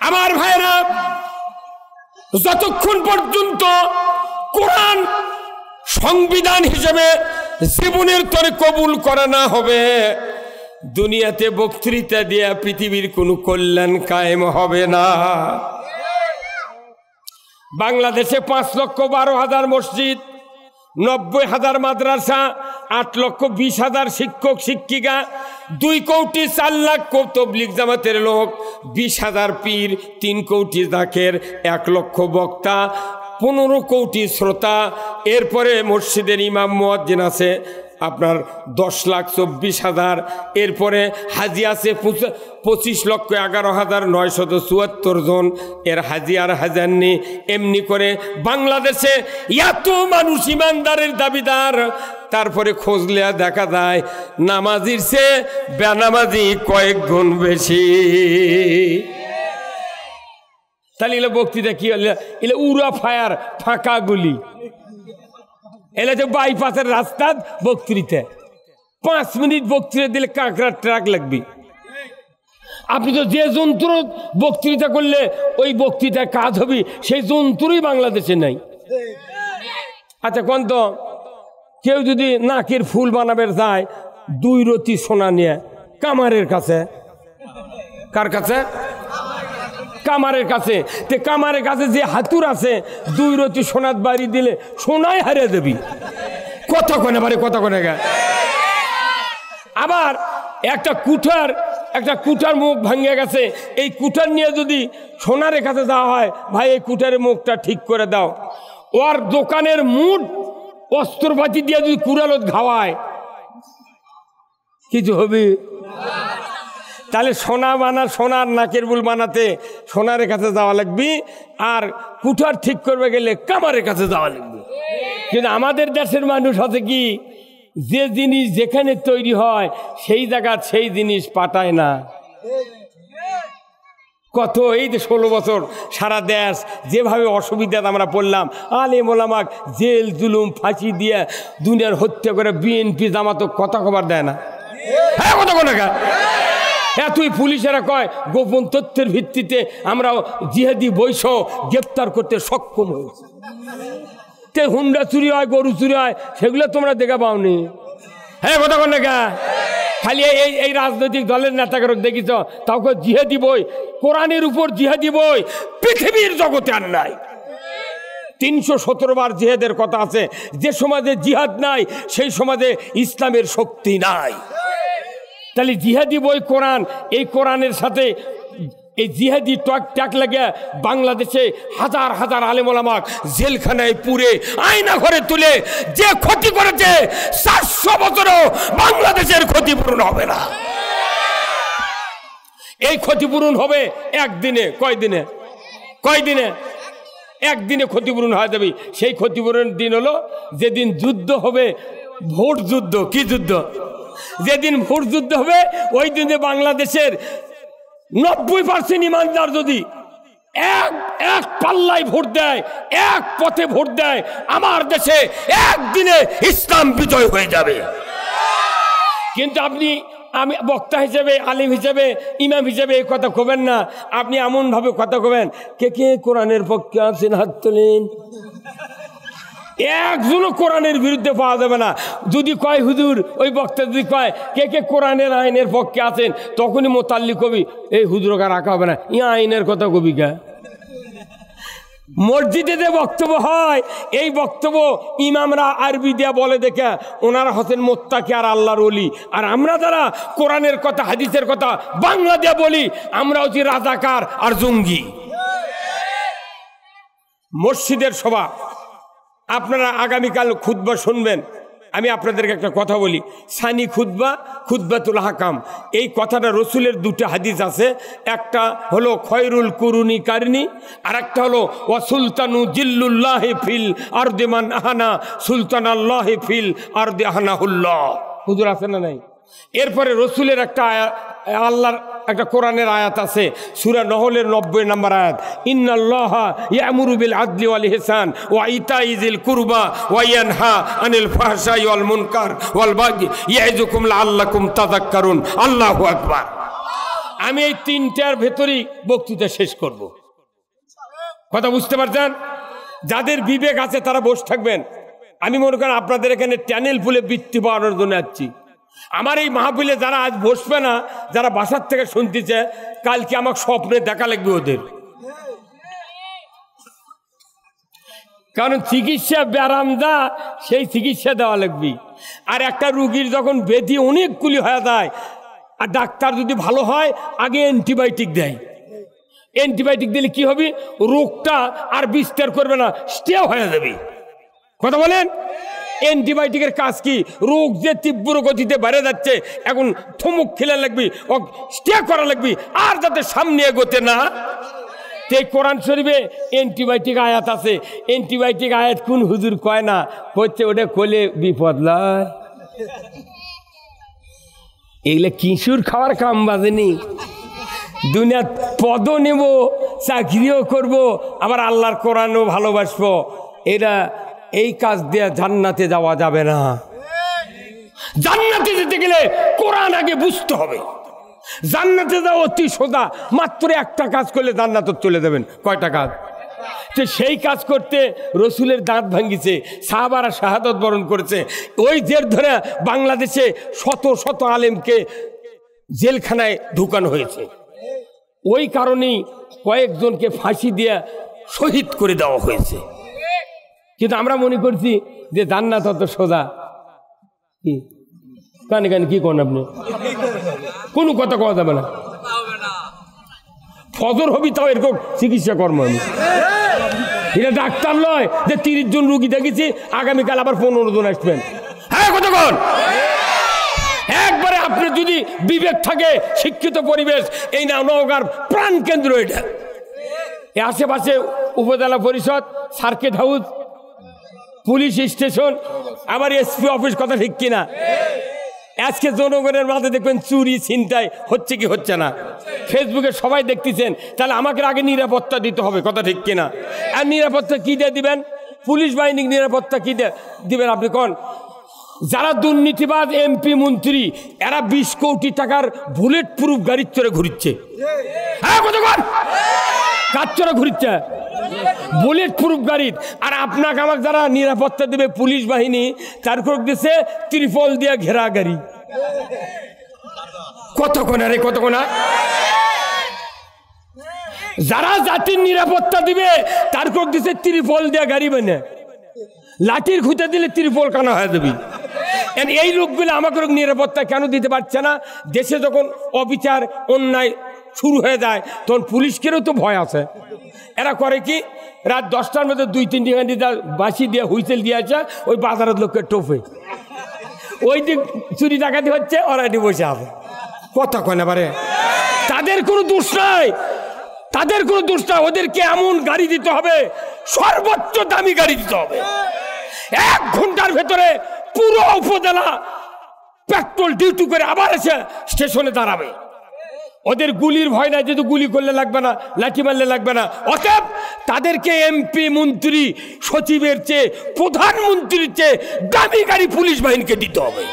আমার ভাইরা, যতক্ষণ পর্যন্ত কোরআন সংবিধান হিসেবে জীবনের তরে কবুল করা না হবে, দুনিয়াতে বক্তৃতা দিয়া পৃথিবীর কোনো কল্যাণ কায়েম হবে না। বাংলাদেশে 5,12,000 মসজিদ, 90,000 মাদ্রাসা, 8,20,000 শিক্ষক শিক্ষিকা, 2 কোটি 4 লাখ তবলিগ জামাতের লোক, 20,000 পীর, 3 কোটি জাকের, 1 লক্ষ বক্তা, 15 কোটি শ্রোতা। এরপরে মসজিদের ইমাম মুয়াজ্জিন আছে আপনার 10,24,000। এরপরে হাজি আছে 25,11,974 জন। এর হাজি আর হাজার নেই। এমনি করে বাংলাদেশে এত মানুষ ইমানদারের দাবিদার, তারপরে খোঁজলে দেখা যায় নামাজির চেয়ে বেনামাজি কয়েক গুণ বেশি। তাহলে এগুলো বক্তৃতা কি হলে? এগুলো উড়া ফায়ার, ফাঁকা গুলি। এলে যে বাইপাসের রাস্তা বক্তৃতা 5 মিনিট বক্তৃতা দিলে কাঁকড়ার ট্রাক লাগবে। আপনি তো যে যন্ত্র বক্তৃতা করলে ওই বক্তৃতায় কাজ হবে, সেই যন্ত্রই বাংলাদেশে নাই। আচ্ছা কোন তো কেউ যদি নাকের ফুল বানাবে যায়, 2 রতি সোনা নিয়ে কামারের কাছে, কার কাছে? কামারের কাছে। তে কামারের কাছে যে হাতুর আছে, 2 রতি সোনার বাড়ি দিলে সোনাই হারিয়ে দেবি। কথা কোনে বাড়ি, কথা কোনে গা। আবার একটা কুঠার মুখ ভাঙিয়ে গেছে, এই কুঠার নিয়ে যদি সোনারের কাছে যাওয়া হয়, ভাই এই কুঠারের মুখটা ঠিক করে দাও, ওর দোকানের মুঠ অস্ত্রপাতি দিয়ে যদি কুড়ালত ঘাওয়ায়, কিছু হবে? তাহলে সোনার নাকের বুল বানাতে সোনারের কাছে যাওয়া লাগবে, আর কুঠার ঠিক করবে গেলে কামারের কাছে যাওয়া লাগবে। কিন্তু আমাদের দেশের মানুষ আছে কি, যে জিনিস যেখানে তৈরি হয় সেই জায়গা সেই জিনিস পাঠায় না। কত এই যে 16 বছর সারা দেশ যেভাবে অসুবিধাতে আমরা পড়লাম, আলেম ওলামাক জেল জুলুম ফাঁসি দিয়ে দুনিয়ার হত্যা করে, বিএনপি জামাত কথা খবর দেয় না। হ্যাঁ কথা কোন তুই পুলিশেরা কয় গোপন তথ্যের ভিত্তিতে আমরা জিহাদি বৈশ গ্রেপ্তার করতে সক্ষম হয়েছি। তে হুন্ডা চুরি হয়, গরু চুরি হয়, সেগুলো তোমরা দেখা পাওনি। হ্যাঁ কথা কোন খালি এই রাজনৈতিক দলের নেতাকে দেখিছ, তাও জিহাদি বই, কোরআনের উপর জিহাদি বই পৃথিবীর জগতে আর নাই। 317 বার জিহাদের কথা আছে। যে সমাজে জিহাদ নাই সেই সমাজে ইসলামের শক্তি নাই। তাহলে জিহাদি বই কোরআন, এই কোরআনের সাথে এই জিহাদি ট্যাগ লাগে বাংলাদেশে হাজার হাজার আলেম ওলামা জেলখানায় পুরে আয়না ঘরে তুলে যে ক্ষতি করেছে, 400 বছরও বাংলাদেশের ক্ষতিপূরণ হবে না। এই ক্ষতিপূরণ হবে একদিনে। কয়দিনে? একদিনে ক্ষতিপূরণ হয়ে যাবে। সেই ক্ষতিপূরণ দিন হলো যেদিন যুদ্ধ হবে, ভোট যুদ্ধ। কি যুদ্ধ? যেদিন ভোট যুদ্ধ হবে ওই দিনে বাংলাদেশের 90% ইমানদার যদি এক পাল্লায় ভোট দেয়, এক পথে ভোট দেয়, আমার দেশে একদিনে ইসলাম বিজয় হয়ে যাবে। কিন্তু আমি বক্তা হিসেবে, আলিম হিসেবে, ইমাম হিসেবে এই কথা কবেন না। আপনি এমনভাবে কথা কবেন, কে কোরআনের পক্ষে আছেন হাত তোলেন। একজনও কোরআনের বিরুদ্ধে পাওয়া যাবে না। যদি কয় হুজুর, ওই বক্তা যদি কয় কে কোরআনের আইনের পক্ষে আছেন, তখনই মোতাল্লি কবি এই হুজুরকে রাখা হবে না, ই আইনের কথা কবি কা। মসজিদে যে বক্তব্য হয়, এই বক্তব্য ইমামরা আরবি দিয়া বলে দেখে ওনারা হচ্ছেন মোত্তাকি আর আল্লাহর ওলি। আর আমরা যারা কোরআনের কথা হাদিসের কথা বাংলা দিয়া বলি, আমরা হচ্ছি রাজাকার আর জঙ্গি। মসজিদের সভা, আপনারা আগামীকাল খুতবা শুনবেন। আমি আপনাদেরকে একটা কথা বলি, সানি খুতবাতুল হাকাম, এই কথাটা রসুলের 2টা হাদিস আছে। একটা হলো খয়রুল কুরুনি কারনি, আর একটা হলো ওয়াসুলতানু জিল্লুল্লাহি ফিল আরদি মান আহানা সুলতানাল্লাহি ফিল আরদি আহানাহুল্লাহ। হুজুর আছে না নাই? এরপরে রসুলের একটা আল্লাহর একটা কোরআনের আয়াত আছে, সূরা নহলের 90 নম্বর আয়াত, ইন্নাল্লাহা ইয়ামুরু বিল আদলি ওয়াল ইহসান ওয়া ইতাই যিল কুরবা ওয়া ইয়ানহা আনিল ফাহশাই ওয়াল মুনকার ওয়াল বাগি ইয়াইযুকুম লাআল্লাকুম তাযাক্কারুন। আল্লাহু আকবার। আমি এই 3টার ভেতরেই বক্তৃতা শেষ করব। কথা বুঝতে পারছেন? যাদের বিবেক আছে তারা বসে থাকবেন। আমি মনে করেন আপনাদের এখানে ট্যানেল ফুলে বৃত্তি পাওয়ানোর জন্য যাচ্ছি। আমার এই মাহফিলে যারা আজ বসবে না, যারা বাসার থেকে শুনতেছে, কালকে আমার স্বপ্নে দেখা লাগবে ওদের। কারণ চিকিৎসা ব্যারামদা, সেই চিকিৎসা দেওয়া লাগবে। আর একটা রুগীর যখন ব্যাধি অনেকগুলি হয়ে যায়, আর ডাক্তার যদি ভালো হয় আগে অ্যান্টিবায়োটিক দেয়। অ্যান্টিবায়োটিক দিলে কি হবে? রোগটা আর বিস্তার করবে না, স্টে হয়ে যাবে। কথা বলেন? অ্যান্টিবায়োটিকের কাজ কি? রোগ যে তীব্র গতিতে বেড়ে যাচ্ছে, এখন থমক খেলা লাগবে, স্টে করা লাগবে, আর যাতে সামনে এগোতে না। এই কোরআন শরীফে অ্যান্টিবায়োটিক আয়াত আছে। অ্যান্টিবায়োটিক আয়াত কোন হুজুর কয় না, হচ্ছে ওটা কোলে বিপদ লয়। এগুলো কিশোর খাওয়ার কাম বাজেনি। দুনিয়ার পদও নেব, চাকরিও করব, আবার আল্লাহর কোরআনও ভালোবাসবো। এরা এই কাজ দিয়ে জান্নাতে যাওয়া যাবে না। জান্নাতে যেতে গেলে কোরআন আগে বুঝতে হবে। জান্নাতে যাওয়া অতি সোজা, মাত্র একটা কাজ করলে জান্নাতে চলে যাবেন। কয়টা কাজ? তো সেই কাজ করতে রসুলের দাঁত ভাঙ্গিছে, সাহাবারা শাহাদত বরণ করেছে। ওই জের ধরে বাংলাদেশে শত শত আলেমকে জেলখানায় ঢুকানো হয়েছে। ওই কারণেই কয়েকজনকে ফাঁসি দিয়ে শহীদ করে দেওয়া হয়েছে। কিন্তু আমরা মনে করছি যে জান্নাত অত সোজা। কি কানে কানে কি করেন আপনি? কোনো কথা কওয়া যাবে না। ফজর হবি তাও এরকম চিকিৎসা কর্ম। আমি এটা ডাক্তার নয় যে 30 জন রুগী দেখেছি, আগামীকাল আবার 15 জন আসবেন। হ্যাঁ, কতক্ষণ? একবারে আপনার যদি বিবেক থাকে, শিক্ষিত পরিবেশ, এই না নওগাঁর প্রাণ কেন্দ্র এটা। এ আশেপাশে উপজেলা পরিষদ, সার্কিট হাউস, পুলিশ স্টেশন, আবার এসপি অফিস। কথা ঠিক কিনা? আজকে জনগণের মাঝে দেখবেন চুরি ছিনতাই হচ্ছে কি হচ্ছে না, ফেসবুকে সবাই দেখতেছেন। তাহলে আমাকে আগে নিরাপত্তা দিতে হবে। কথা ঠিক কিনা? আর নিরাপত্তা কি দিয়ে দিবেন? পুলিশ বাহিনীর নিরাপত্তা কি দিবেন আপনি কোন? যারা দুর্নীতিবাজ এমপি মন্ত্রী, এরা 20 কোটি টাকার বুলেট প্রুফ গাড়ির চড়ে ঘুরিচ্ছে। হ্যাঁ, কতক্ষণ কাজ চড়ে ঘুরিচ্ছে বুলেট প্রুফ গাড়ির। আর আপনাকে আমাকে যারা নিরাপত্তা দেবে পুলিশ বাহিনী, তার উপর দিচ্ছে ত্রিপল দিয়ে ঘেরা গাড়ি। কতক্ষণ? আরে কতক্ষণ? যারা জাতির নিরাপত্তা দিবে তার উপর দিচ্ছে ত্রিপল দিয়ে গাড়ি বানে। লাঠির খুঁজে দিলে ত্রিপল কানা হয়ে যাবে। এই লোকগুলো আমাকে নিরাপত্তা কেন দিতে পারছে না? দেশে যখন অবিচার অন্যায় শুরু হয়ে যায় তখন পুলিশকেও তো ভয় আছে। এরা করে কি, রাত 10টার মধ্যে 2-3টি গাড়ি বাসি দিয়ে হুইসেল দিয়ে আছে, ওই বাজারের লোককে টোপে ওই দিক চুরি ডাকাতি হচ্ছে, ওরা এটি বসে আছে। কথা কয় না পারে? তাদের কোনো দোষ নাই, তাদের কোনো দোষ নাই। ওদেরকে এমন গাড়ি দিতে হবে, সর্বোচ্চ দামি গাড়ি দিতে হবে। 1 ঘন্টার ভেতরে পুরো উপজেলা পেট্রোল ডিউটি করে আবার এসে স্টেশনে দাঁড়াবে। ওদের গুলির ভয় নাই, যেহেতু গুলি করলে লাগবে না, লাঠি মারলে লাগবে না। অতএব তাদেরকে এমপি মন্ত্রী সচিবের চেয়ে, প্রধানমন্ত্রীর চেয়ে দামি গাড়ি পুলিশ বাহিনীকে দিতে হবে।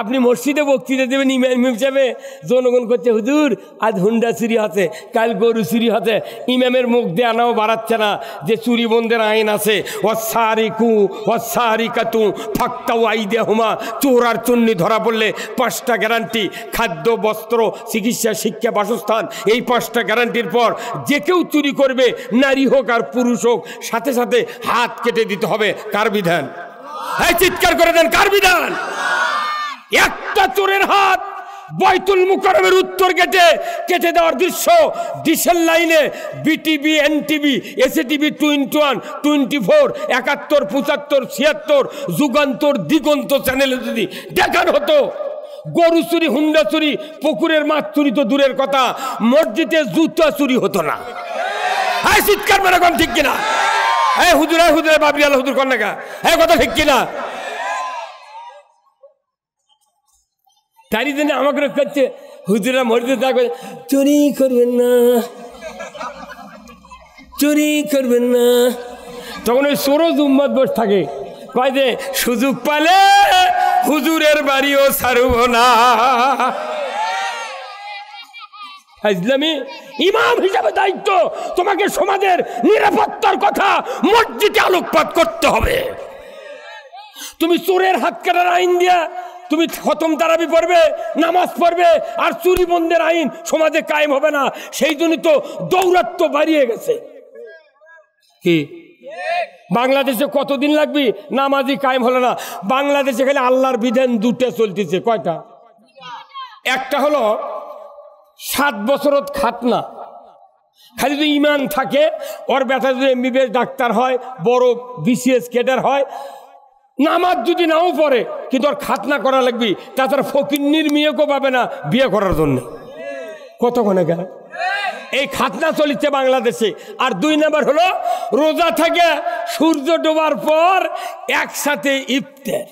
আপনি মসজিদে বক্তৃতা দেবেন, ইমাম হিসেবে জনগণ করছে হুজুর আজ হুন্ডা চুরি হচ্ছে, কাল গরু চুরি হচ্ছে। ইমামের মুখ দিয়ে আনাও বাড়াচ্ছে না যে চুরি বন্ধের আইন আছে। ওয়াসারিকু ওয়াসারিকাতু ফাক্তাউ আইদিয়াহুমা, চোর আর চুন্নি ধরা পড়লে 5টা গ্যারান্টি, খাদ্য, বস্ত্র, চিকিৎসা, শিক্ষা, বাসস্থান। এই 5টা গ্যারান্টির পর যে কেউ চুরি করবে, নারী হোক আর পুরুষ হোক, সাথে সাথে হাত কেটে দিতে হবে। কার বিধান? এই চিৎকার করে দেন, কার বিধান? একটা চোরের হাত বাইতুল মুকাররমের উত্তর গেটে কেটে দেওয়ার দৃশ্য ডিসেল লাইনে বিটিভি, এনটিভি, এসএটিভি 21, 24, 71, 75, 76, যুগান্তর, দিগন্ত চ্যানেলে যদি দেখানো হতো, গরু চুরি, হুন্ডা চুরি, পুকুরের মাছ চুরি তো দূরের কথা, মসজিদে জুতা চুরি হতো না। হ্যাঁ, চিৎকার মেরে কোন ঠিক কিনা? হ্যাঁ হুজুর, হ্যাঁ হুজুর, বাবরি আল্লাহ হুজুর কন না, হ্যাঁ কথা ঠিক কিনা? তারই জন্য আমাকে করছে হুজুরা মসজিদে থাকবে, চুরি করবেন না, চুরি করবেন না। তখন ওই সরোজ উম্মত বসে থাকে, কয় যে সুযোগ পালে হুজুরের বাড়িও ছাড়ব না। ইসলামী ইমাম হিসাবে দায়িত্ব, তোমাকে সমাজের নিরাপত্তার কথা মসজিদে আলোকপাত করতে হবে। তুমি চোরের হাত কাটার আইন দিয়া তুমি খতম তারাবি পড়বে, নামাজ পড়বে, আর চুরি বন্ধের আইন সমাজে কায়েম হবে না। সেই জন্য তো দৌরাত্ম বাড়িয়ে গেছে। কি বাংলাদেশে কতদিন লাগবে নামাজি কায়েম হলো না? বাংলাদেশে খালি আল্লাহর বিধান দুটো চলতেছে। কয়টা? একটা হলো 7 বছর খাতনা, খালি যদি ইমান থাকে, ওর বেটা যদি এমবিবিএস ডাক্তার হয়, বড় বিসিএস ক্যাডার হয়, নামাজ যদি নাও পড়ে কিন্তু ওর খাতনা করা লাগবে। তাছাড়া ফকিন্নির মেয়েকেও পাবে না বিয়ে করার জন্য। কতক্ষণে গেল এই খাতনা চলিচ্ছে বাংলাদেশে। আর 2 নাম্বার হলো রোজা থেকে সূর্য ডোবার পর একসাথে ইফতার।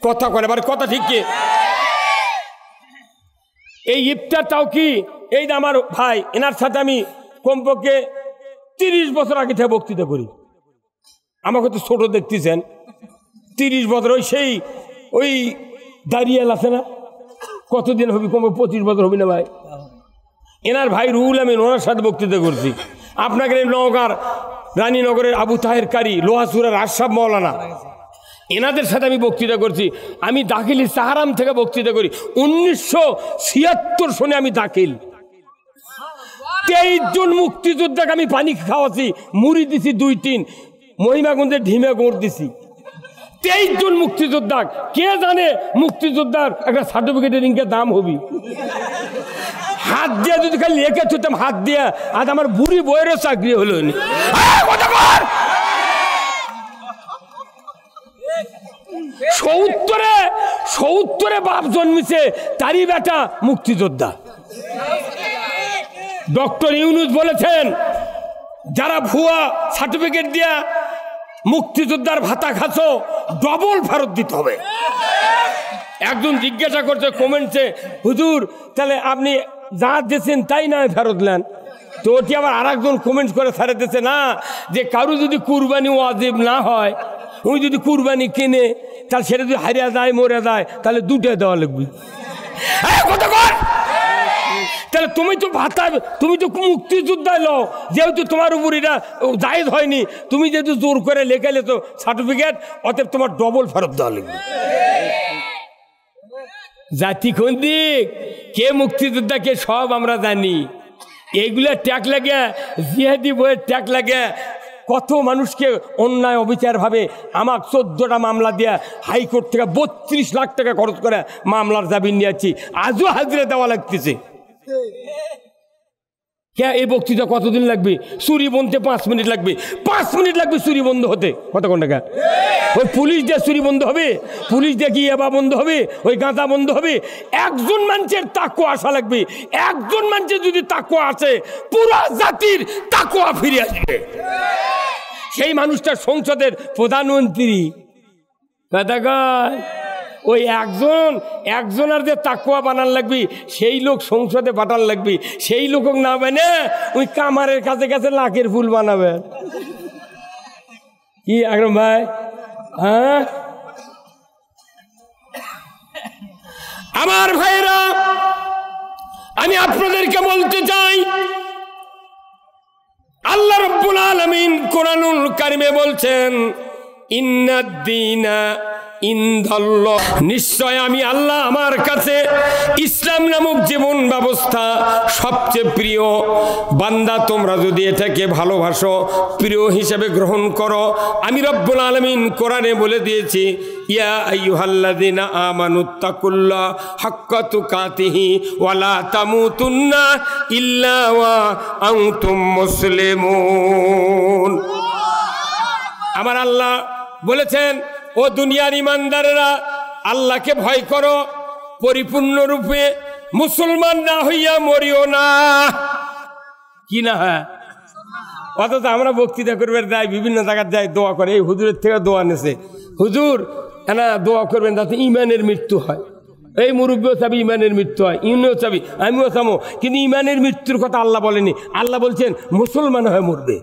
কথা করে এবার কথা ঠিক কি? এই ইফতারটাও কি, এই যে আমার ভাই, এনার সাথে আমি কমপক্ষে 30 বছর আগে থেকে বক্তৃতা করি। আমাকে তো ছোট দেখতেছেন, 30 বছর। ওই দাঁড়িয়াল আছে না, কতদিন হবে? কম 25 বছর হবে না ভাই। এনার ভাই রুহুল আমিন, ওনার সাথে বক্তৃতা করছি। আপনাকে নওগাঁর রানীনগরের আবু তাহের কারি, লোহাসুরার আশরাফ মৌলানা, এনাদের সাথে আমি বক্তৃতা করছি। আমি দাখিলি সাহারাম থেকে বক্তৃতা করি। 1976 সনে আমি দাখিল। 23 জন মুক্তিযোদ্ধাকে আমি পানি খাওয়াছি, মুড়ি দিছি 2-3, মহিমাগঞ্জের ঢিমে গোড় দিছি। 23 জন মুক্তিযোদ্ধা। কে জানে মুক্তিযোদ্ধার একটা সার্টিফিকেটের ইনকে দাম হবি? হাত দিয়ে যদি খালি লেখে ছুটতাম, হাত দিয়ে, আজ আমার বুড়ি বইয়েরও চাকরি হলো নি। 70-এ বাপ জন্মিছে, তারই বেটা মুক্তিযোদ্ধা। ডক্টর ইউনূস বলেছেন, যারা ভুয়া সার্টিফিকেট দিয়া মুক্তিযোদ্ধার ভাতা খাচ্ছো, ডবল ফেরত দিতে হবে। একজন জিজ্ঞাসা করছে কমেন্টসে, হুজুর তাহলে আপনি যা দিয়েছেন তাই না ফেরত নেন? তো ওটি আবার আর একজন কমেন্টস করে ফেরত দিচ্ছে, না, যে কারো যদি কুরবানি ওয়াজিব না হয়, ওই যদি কুরবানি কিনে, তাহলে সেটা যদি হারিয়ে যায়, মরে যায়, তাহলে 2টা দেওয়া লাগবে। তাহলে তুমি তো ভাতা, তুমি তো মুক্তিযোদ্ধা লো, যেহেতু তোমার উপর এটা জায়েজ হয়নি, তুমি যেহেতু জোর করে লেখাইলে তো সার্টিফিকেট, অতএব তোমার ডবল ফেরত দেওয়া লাগবে। জাতি কোন দিক, কে মুক্তিযোদ্ধা, কে সব আমরা জানি। এইগুলা ট্যাগ লাগে, জিহাদি বইয়ের ট্যাগ লাগে। কত মানুষকে অন্যায় অবিচার ভাবে আমার 14টা মামলা দিয়ে হাইকোর্ট থেকে 32 লাখ টাকা খরচ করে মামলার জামিন নিয়েছি, আজও হাজিরা দেওয়া লাগতেছে। কে এই বক্তৃতা কতদিন লাগবে? চুরি বন্ধে 5 মিনিট লাগবে। 5 মিনিট লাগবে চুরি বন্ধ হতে। কতক্ষণ টাকা? ওই পুলিশ দিয়ে চুরি বন্ধ হবে? পুলিশ দিয়ে কি ইয়াবা বন্ধ হবে? ওই গাঁজা বন্ধ হবে? একজন মানুষের তাকওয়া আসা লাগবে। একজন মানুষের যদি তাকওয়া আসে, পুরো জাতির তাকওয়া ফিরে আসবে। সেই মানুষটা সংসদের প্রধানমন্ত্রী। ওই একজনের যে তাকওয়া বানান লাগবে, সেই লোক সংসদে পাঠান লাগবে। সেই লোক না বানে ওই কামারের কাছে কাছে লাখের ফুল বানাবে। কি আকরাম ভাই? হ্যাঁ আমার ভাইরা, আমি আপনাদেরকে বলতে চাই, আল্লাহ রাব্বুল আলামিন কোরআনুল কারিমে বলছেন, ইন্নাদ-দীনা ইনদাল্লাহ, নিশ্চয় আমি আল্লাহ, আমার কাছে ইসলাম নামক জীবন ব্যবস্থা সবচেয়ে প্রিয়। বান্দা তোমরা যদি এটাকে ভালোবাসো, প্রিয় হিসেবে গ্রহণ করো, আমি রব্বুল আলামিন কোরআনে বলে দিয়েছি, ইয়া আইয়ুহাল্লাযীনা আমানুত্তাকুল্লাহ হাক্কা তুকাতিহি ওয়া লা তামুতুন্না ইল্লা ওয়া আনতুম মুসলিমুন। আমার আল্লাহ বলেছেন, ও দুনিয়ার ইমানদারেরা, আল্লাহকে ভয় করো, পরিপূর্ণরূপে মুসলমান না হইয়া মরিও না। কি না? হ্যাঁ, অথচ আমরা বক্তৃতা করবার যাই, বিভিন্ন জায়গায় যাই, দোয়া করে। এই হুজুরের থেকে দোয়া নেছে, হুজুর না দোয়া করবেন যাতে ইমানের মৃত্যু হয়। এই মুরব্বীও চাবি ইমানের মৃত্যু হয়, ইউনিও চাবি, আমিও চাবো, কিন্তু ইমানের মৃত্যুর কথা আল্লাহ বলেনি। আল্লাহ বলছেন মুসলমান হয়ে মরবে।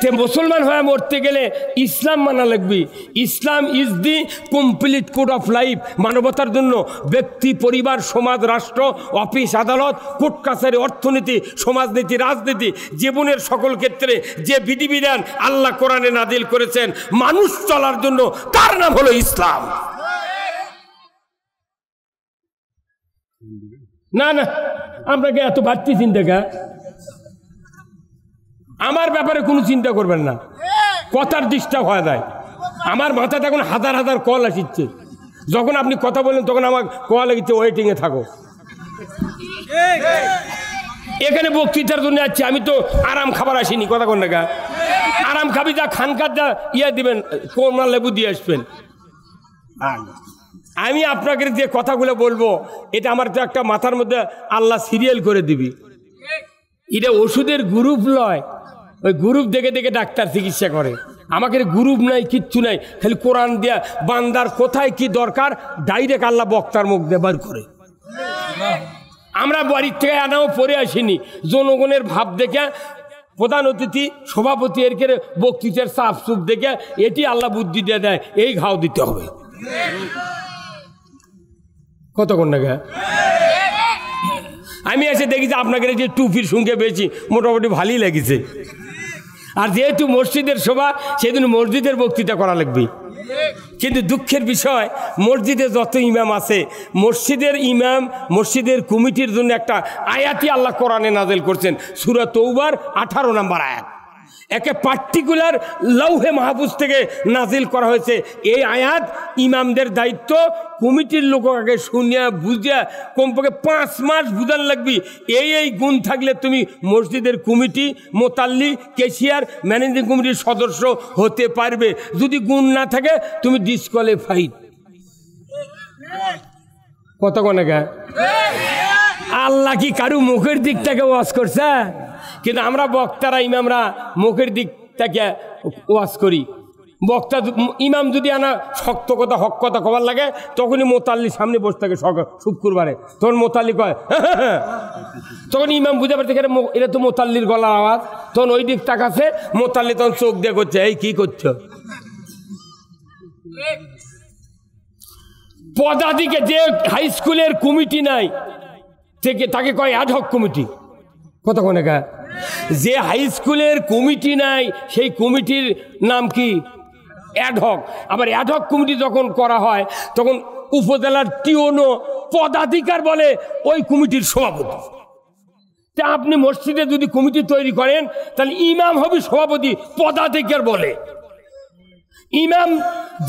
তে মুসলমান হয়ে মরতে গেলে ইসলাম মানা লাগবে। Islam is the complete code of life. মানবতার জন্য ব্যক্তি, পরিবার, সমাজ, রাষ্ট্র, অফিস, আদালত, কোর্ট কাছারি, অর্থনীতি, সমাজনীতি, রাজনীতি, জীবনের সকল ক্ষেত্রে যে বিধিবিধান আল্লাহ কোরআনে নাজিল করেছেন মানুষ চলার জন্য, তার নাম হলো ইসলাম। না না, আপনাকে এত বাড়তি চিন্তা কা? আমার ব্যাপারে কোনো চিন্তা করবেন না, কথার ডিস্টার্ব হয়ে যায়। আমার মাথাতে এখন হাজার হাজার কল আসছে, যখন আপনি কথা বলেন তখন আমার কল লাগিচ্ছে ওয়েটিংয়ে থাকো। এখানে বক্তৃতার জন্য যাচ্ছি, আমি তো আরাম খাবার আসিনি। কথা কোন না, আরাম খাবি যা খানকার যা ইয়ে দিবেন, কোমরা লেবু দিয়ে আসবেন। আমি আপনাকে যে কথাগুলো বলবো এটা আমার তো একটা মাথার মধ্যে আল্লাহ সিরিয়াল করে দিবি। এটা ওষুধের গ্রুপ নয়, ওই গ্রুপ দেখে দেখে ডাক্তার চিকিৎসা করে। আমাকে গ্রুপ নাই, কিচ্ছু নাই, খালি কোরআন দিয়া বান্দার কোথায় কি দরকার ডাইরেক্ট আল্লাহ বক্তার মুখ দিয়ে বার করে। আমরা বাড়ির থেকে আনাও পরে আসিনি, জনগণের ভাব দেখে, প্রধান অতিথি, সভাপতি এর করে বক্তৃতার চাপ চুপ দেখে এটি আল্লাহ বুদ্ধি দিয়ে দেয়, এই ঘাও দিতে হবে। কতক্ষণ না গে আমি এসে দেখি যে আপনাকে যে টুপির সঙ্গে বেশি মোটামুটি ভালোই লেগেছে। আর যেহেতু মসজিদের সভা, সেদিন মসজিদের বক্তৃতা করা লাগবে। কিন্তু দুঃখের বিষয়, মসজিদে যত ইমাম আছে, মসজিদের ইমাম, মসজিদের কমিটির জন্য একটা আয়াতই আল্লাহ কোরআনে নাজিল করছেন, সূরা তৌবার 18 নম্বর আয়াত। একে পার্টিকুলার লৌহে মাহফুজ থেকে নাজিল করা হয়েছে। এই আয়াত ইমামদের দায়িত্ব কমিটির লোক আগে শুনিয়া বুঝিয়া কমপক্ষে 5 মাস বুঝান লাগবি। এই গুণ থাকলে তুমি মসজিদের কমিটি, মোতাল্লি, ক্যাশিয়ার, ম্যানেজিং কমিটির সদস্য হতে পারবে। যদি গুণ না থাকে তুমি ডিসকোয়ালিফাইড। কত কোনে গা আল্লাহ কি কারু মুখের দিক থেকে ওয়াজ করছে? কিন্তু আমরা বক্তারা, ইমামরা মুখের দিক থেকে ওয়াজ করি। বক্তা ইমাম যদি আনা শক্ত কথা, হক কথা কবার লাগে, তখনই মোতাল্লি সামনে বসে থাকে শুক্রবারে। তখন মোতাল্লি কয়, তখন ইমাম বুঝে পারছে এটা তো মোতাল্লির গলার আওয়াজ। তখন ওই দিক তাকাছে, মোতাল্লি তখন চোখ দিয়ে করছে, এই কি করছো? পদাধিকে যে হাই স্কুলের কমিটি নাই থেকে তাকে কয় অ্যাডহক কমিটি। কতক্ষণে কা যে হাই স্কুলের কমিটি নাই সেই কমিটির নাম কি? অ্যাডহক। আবার অ্যাডহক কমিটি যখন করা হয় তখন উপজেলার টিওনো পদাধিকার বলে ওই কমিটির সভাপতি। তা আপনি মসজিদে যদি কমিটি তৈরি করেন তাহলে ইমাম হবে সভাপতি, পদাধিকার বলে। ইমাম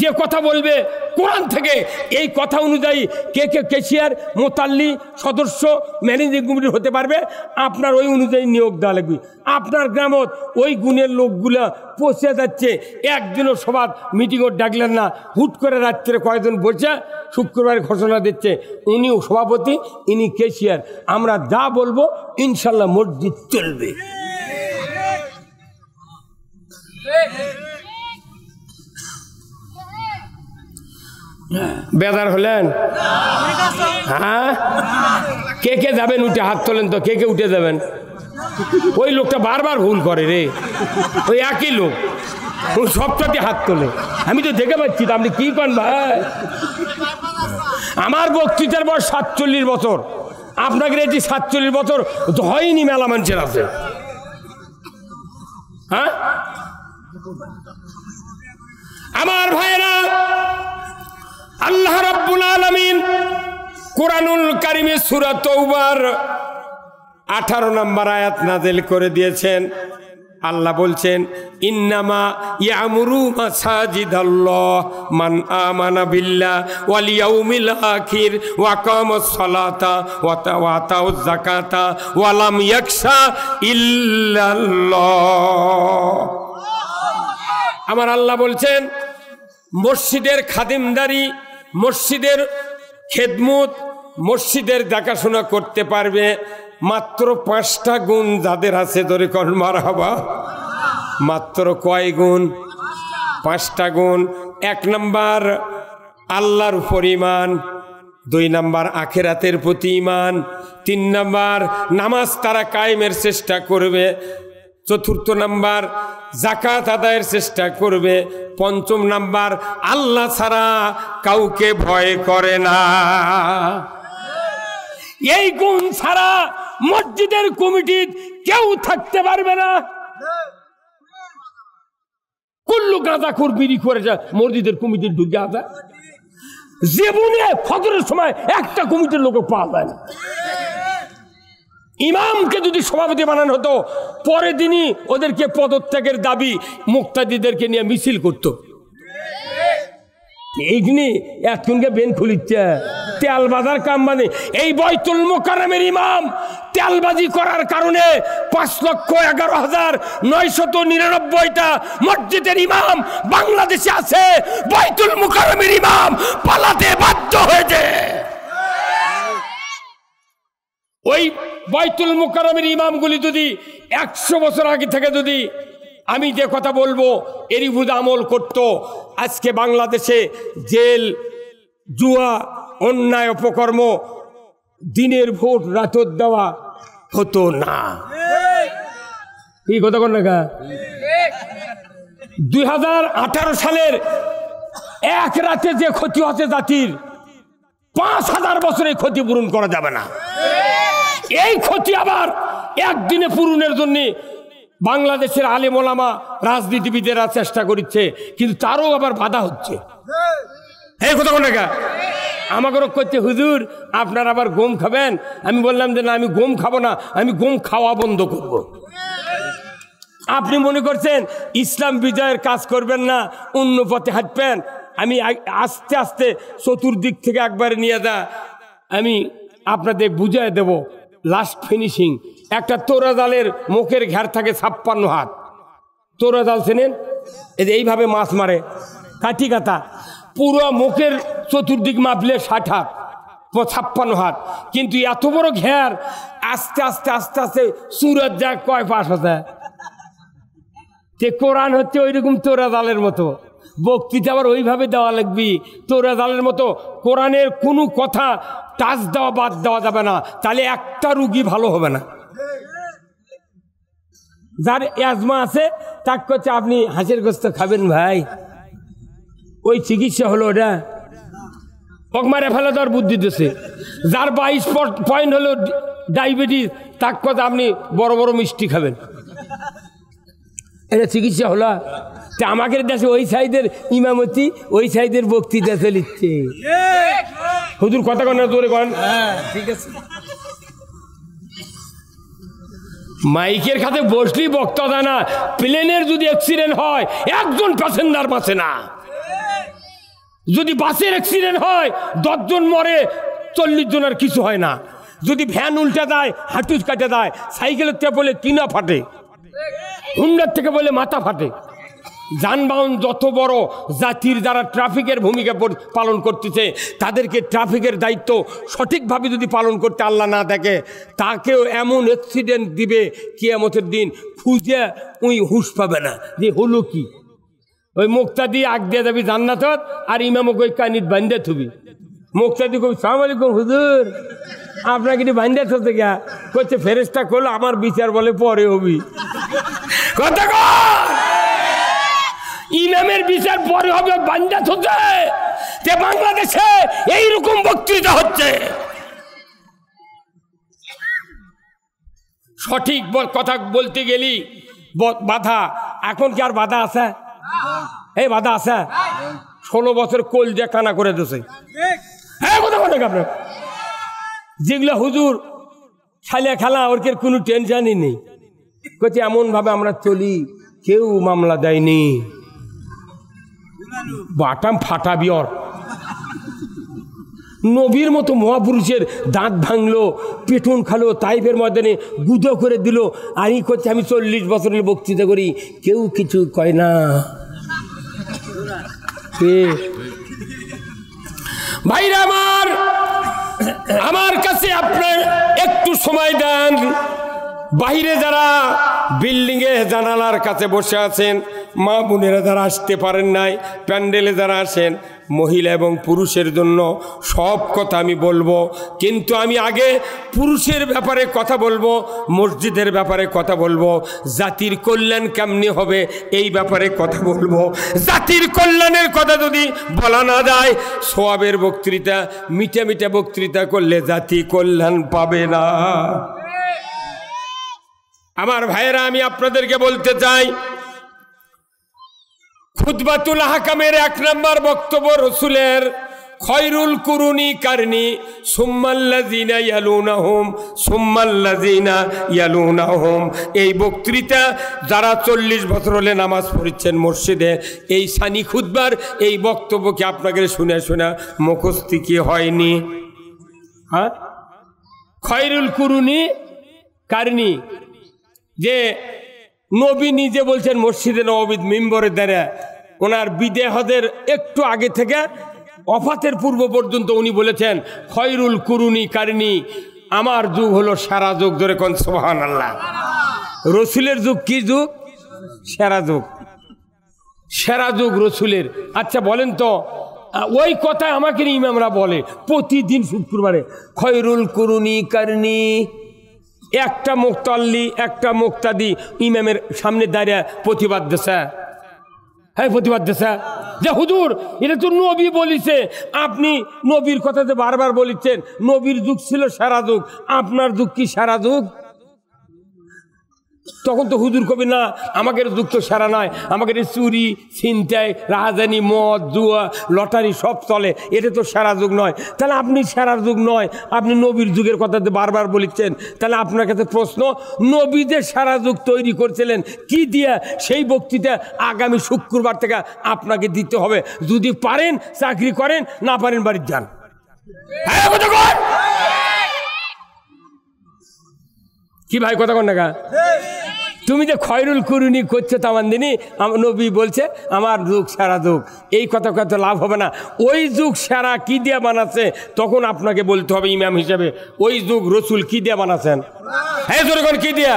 যে কথা বলবে কোরআন থেকে, এই কথা অনুযায়ী কে কে ক্যাশিয়ার, মোতাল্লি, সদস্য, ম্যানেজিং কমিটির হতে পারবে, আপনার ওই অনুযায়ী নিয়োগ দেওয়া লাগবে। আপনার গ্রামত ওই গুণের লোকগুলা পৌঁছে যাচ্ছে, একদিনও সভা মিটিংও ডাকলেন না, হুট করে রাত্রে কয়েকজন বসে শুক্রবারে ঘোষণা দিচ্ছে উনিও সভাপতি, ইনি ক্যাশিয়ার। আমরা যা বলবো ইনশাল্লাহ মসজিদ চলবে। বেদার হলেন? হ্যাঁ, কে কে যাবেন উঠে হাত তোলেন তো, কে কে উঠে যাবেন? ওই লোকটা বারবার ভুল করে রে, ওই একই লোক, ওই সবটাতে হাত তোলে। আমি তো দেখে পাচ্ছি, তো আপনি কি করেন ভাই? আমার বক্তৃতার বয়স 47 বছর, আপনাকে এটি 47 বছর হয়নি, মেলা মানুষের আছে। হ্যাঁ আমার ভাইরা, আল্লাহ রাব্বুল আলামিন কুরআনুল কারীমে সূরা তওবার 18 নম্বর আয়াত নাযিল করে দিয়েছেন। আল্লাহ বলছেন, ইন্নামা ইয়ামুরু মাসাজিদাল্লাহ মান আমানা বিল্লাহ ওয়াল ইয়াউমিল আখির ওয়া কামাস সালাতা ওয়া আতাউজ যাকাতা ওয়া লাম ইয়াখশা ইল্লাল্লাহ। আমার আল্লাহ বলছেন, মসজিদের খাদিমদারি, মসজিদের খেদমত, মসজিদের দেখাশোনা করতে পারবে মাত্র 5টা গুণ যাদের আছে। ধরে কর মারহাবা। মাত্র কয় গুণ? 5টা গুণ। 1 নম্বর আল্লাহর উপর ঈমান, 2 নম্বর আখিরাতের প্রতি ঈমান, 3 নম্বর নামাজ তারা কায়েমের চেষ্টা করবে, চতুর্থ নাম্বার যাকাত আদায়ের চেষ্টা করবে। পঞ্চম নাম্বার আল্লাহ ছাড়া কাউকে ভয় করে না। এই গুণ ছাড়া মসজিদের কমিটির কেউ থাকতে পারবে না। কুল্লু গাঁজাখোর বিড়ি করে যায় মসজিদের কমিটির ঢুকে আসে, জীবনে ফজরের সময় একটা কমিটির লোক পাওয়া যায় না। ইমামকে যদি সভাপতি বানানো হতো, পরের দিনই ওদেরকে পদত্যাগের দাবি মুক্তাদিদেরকে নিয়ে মিছিল করত। এইখানে এতক্ষণকে বেন খুলিচ্ছে তেল বাজার কাম মানে এই বাইতুল মুকাররমের ইমাম তেলবাজি করার কারণে ৫,১১,৯৯৯টা মসজিদের ইমাম বাংলাদেশে আছে। বাইতুল মুকাররমের ইমাম পালাতে বাধ্য হয়েছে। ওই বাইতুল মুকাররমের ইমামগুলি যদি ১০০ বছর আগে থেকে যদি আমি যে কথা বলবো এরই বুঝে আমল করত, আজকে বাংলাদেশে জেল, জুয়া, অন্যায় অপকর্ম, দিনের ভোট রাতর দেওয়া হতো না। কি কথা কর না? ২০১৮ সালের এক রাতে যে ক্ষতি হচ্ছে জাতির, ৫,০০০ বছরে ক্ষতিপূরণ করা যাবে না। এই ক্ষতি আবার একদিনে পূরণের জন্য বাংলাদেশের আলেম ওলামা রাজনীতিবিদেরা চেষ্টা করছে, কিন্তু তারও আবার বাধা হচ্ছে। এই কথা কোন জায়গা আমাকে করছে, হুজুর আপনার আবার গম খাবেন? আমি বললাম যে না, আমি গম খাবো না, আমি গম খাওয়া বন্ধ করব। আপনি মনে করছেন ইসলাম বিজয়ের কাজ করবেন না, অন্য পথে হাঁটবেন? আমি আস্তে আস্তে চতুর্দিক থেকে একবারে নিয়ে যা আমি আপনাদের বুঝিয়ে দেব। লাস্ট ফিনিশিং, একটা তোরা জালের মুখের ঘের থাকে ৫৬ হাত। তোরা জাল চেনেন? এইভাবে মাছ মারে কাঠি কাটা, পুরো মুখের চতুর্দিক মাপলে ৬০ হাত, ৫৬ হাত। কিন্তু এত বড় ঘের, আস্তে আস্তে আস্তে আস্তে সুরত যায় কয় পাশ হচ্ছে। তে কোরআন হচ্ছে ওই রকম তোরা জালের মতো, বক্তৃতা আবার ওইভাবে দেওয়া লাগবি তোরা জালের মতো। কোরআনের কোনো কথা টাচ দেওয়া বাদ দেওয়া যাবে না, তাহলে একটা রুগী ভালো হবে না। যার অ্যাজমা আছে তাকে করছে আপনি হাঁসের গোস্ত খাবেন ভাই, ওই চিকিৎসা হলো ওটা, মারে ফেলে দেওয়ার বুদ্ধি দিচ্ছে। যার ২২ পয়েন্ট হলো ডায়াবেটিস, তাকে কথা আপনি বড় বড় মিষ্টি খাবেন, এটা চিকিৎসা হলো। তা আমাদের দেশে ওই সাইডের ইমামতি, ওই সাইডের বক্তৃতা চলিচ্ছে। হুজুর কথা কন না, জোরে কন। ঠিক আছে, মাইকের কাছে বসলি বক্তা দেয় না। প্লেনের যদি অ্যাক্সিডেন্ট হয় একজন প্যাসেঞ্জার বাঁচে না, যদি বাসের অ্যাক্সিডেন্ট হয় ১০ জন মরে, ৪০ জনের কিছু হয় না। যদি ভ্যান উল্টে দেয়, হাঁটু কাটে দেয়, সাইকেলের থেকে বলে কিনা ফাটে, হুন্ডার থেকে বলে মাথা ফাটে। যানবাহন যত বড়, জাতির যারা ট্রাফিকের ভূমিকা পালন করতেছে, তাদেরকে ট্রাফিকের দায়িত্ব সঠিকভাবে যদি পালন করতে আল্লাহ না দেখে, তাকেও এমন অ্যাক্সিডেন্ট দিবে কিয়ামতের দিন, খুঁজে ওই হুঁশ পাবে না যে হলো কি। ওই মুক্তাদি আগ দিয়ে যাবি জান্নাতত, আর ইমামক ওই কানিত বান্ধে থুবি। মুক্তাদি কবি সালাম আলাইকুম হুজুর, আপনাকে এটি বান্ধে থতে গা করছে, ফেরেশতা করলো আমার বিচার বলে পরে হবি। কথা কর, ইমামের বিচার পরে হবে, বান্ধে থতে। যে বাংলাদেশে এইরকম বক্তৃতা হচ্ছে। সঠিক কথা বলতে গেলি বাধা। এখন কি আর বাধা আছে? এই বাধা আছে? ১৬ বছর কোল যে কানা করে দিয়েছে। কথা বলে আপনার যেগুলো হুজুর খালিয়া খেলা, ওর কোনো টেনশনই নেই। বলছে এমন ভাবে আমরা চলি, কেউ মামলা দেয়নি, বাটাম ফাটাবি। ওর নবীর মতো মহাপুরুষের দাঁত ভাঙলো, পেটন খালো, তাইফের ময়দানে গুঁজো করে দিল। আর ই করছে আমি ৪০ বছরের বক্তৃতা করি, কেউ কিছু কয় না। ভাইরা আমার কাছে আপনার একটু সময় দেন, বাহিরে যারা বিল্ডিংয়ে জানালার কাছে বসে আছেন, মা বোনেরা যারা আসতে পারেন নাই, প্যান্ডেলে যারা আসেন, মহিলা এবং পুরুষের জন্য সব কথা আমি বলবো, কিন্তু আমি আগে পুরুষের ব্যাপারে কথা বলবো, মসজিদের ব্যাপারে কথা বলবো, জাতির কল্যাণ কেমনি হবে এই ব্যাপারে কথা বলবো। জাতির কল্যাণের কথা যদি বলা না যায়, সোয়াবের বক্তৃতা, মিঠা মিঠা বক্তৃতা করলে জাতি কল্যাণ পাবে না। আমার ভাইয়েরা, আমি আপনাদেরকে বলতে চাই, খুতবাতুল আহকামের 1 নম্বর বক্তব্য রসুলের, খয়রুল কুরুনি কারনি সুম্মাল্লাযিনা ইয়ালুনাহুম সুম্মাল্লাযিনা ইয়ালুনাহুম। এই বক্তৃতা যারা 40 বছর হলে নামাজ পড়ছেন মসজিদে, এই সানি খুতবার এই বক্তব্যকে আপনাকে শুনে শুনে মুখস্থ কি হয়নি? হ্যাঁ, খয়রুল কুরুনি কারনি, যে নবী নিজে বলছেন মসজিদে নববীর মিম্বরের দ্বারা, ওনার বিদেহদের একটু আগে থেকে ওফাতের পূর্ব পর্যন্ত উনি বলেছেন খয়রুল কুরুনি কারনি, আমার যুগ হলো সেরা যুগ। ধরে কোন সুবহানাল্লাহ। রসুলের যুগ কি যুগ? সেরা যুগ, সেরা যুগ রসুলের। আচ্ছা বলেন তো, ওই কথা আমাকে ইমামরা বলে প্রতিদিন শুক্রবারে, খয়রুল কুরুনি কারনি। একটা মুক্তাল্লি, একটা মুক্তাদি ইমামের সামনে দাঁড়িয়ে প্রতিবাদ দিছে। হ্যাঁ, প্রতিবাদ দিছে যে হুজুর এটা তো নবী বলিছে, আপনি নবীর কথাতে বারবার বলিচ্ছেন নবীর যুগ ছিল সেরা যুগ, আপনার যুগ কি সেরা যুগ? তখন তো হুজুর কবি না, আমাদের যুগ তো সেরা নয়, আমাদের চুরি ছিনতাই রাহাজানি মদ জুয়া লটারি সব চলে, এটা তো সেরা যুগ নয়। তাহলে আপনি সেরার যুগ নয়, আপনি নবীর যুগের কথাতে বারবার বলিচ্ছেন। তাহলে আপনার কাছে প্রশ্ন, নবী যে সেরা যুগ তৈরি করছিলেন কি দিয়া, সেই বক্তৃতা আগামী শুক্রবার থেকে আপনাকে দিতে হবে। যদি পারেন চাকরি করেন, না পারেন বাড়ির যান। কি ভাই কথা কন না? তুমি যে খয়রুল কুরুনি করছো তামান দিনই নবী বলছে আমার যুগ সেরা যুগ, এই কথা কত লাভ হবে না। ওই যুগ সেরা কি দিয়া বানাচ্ছে তখন আপনাকে বলতে হবে ইমাম হিসেবে, ওই যুগ রসুল কি দিয়া বানাচ্ছেন? হ্যাঁ জোরে কোন কি দিয়া?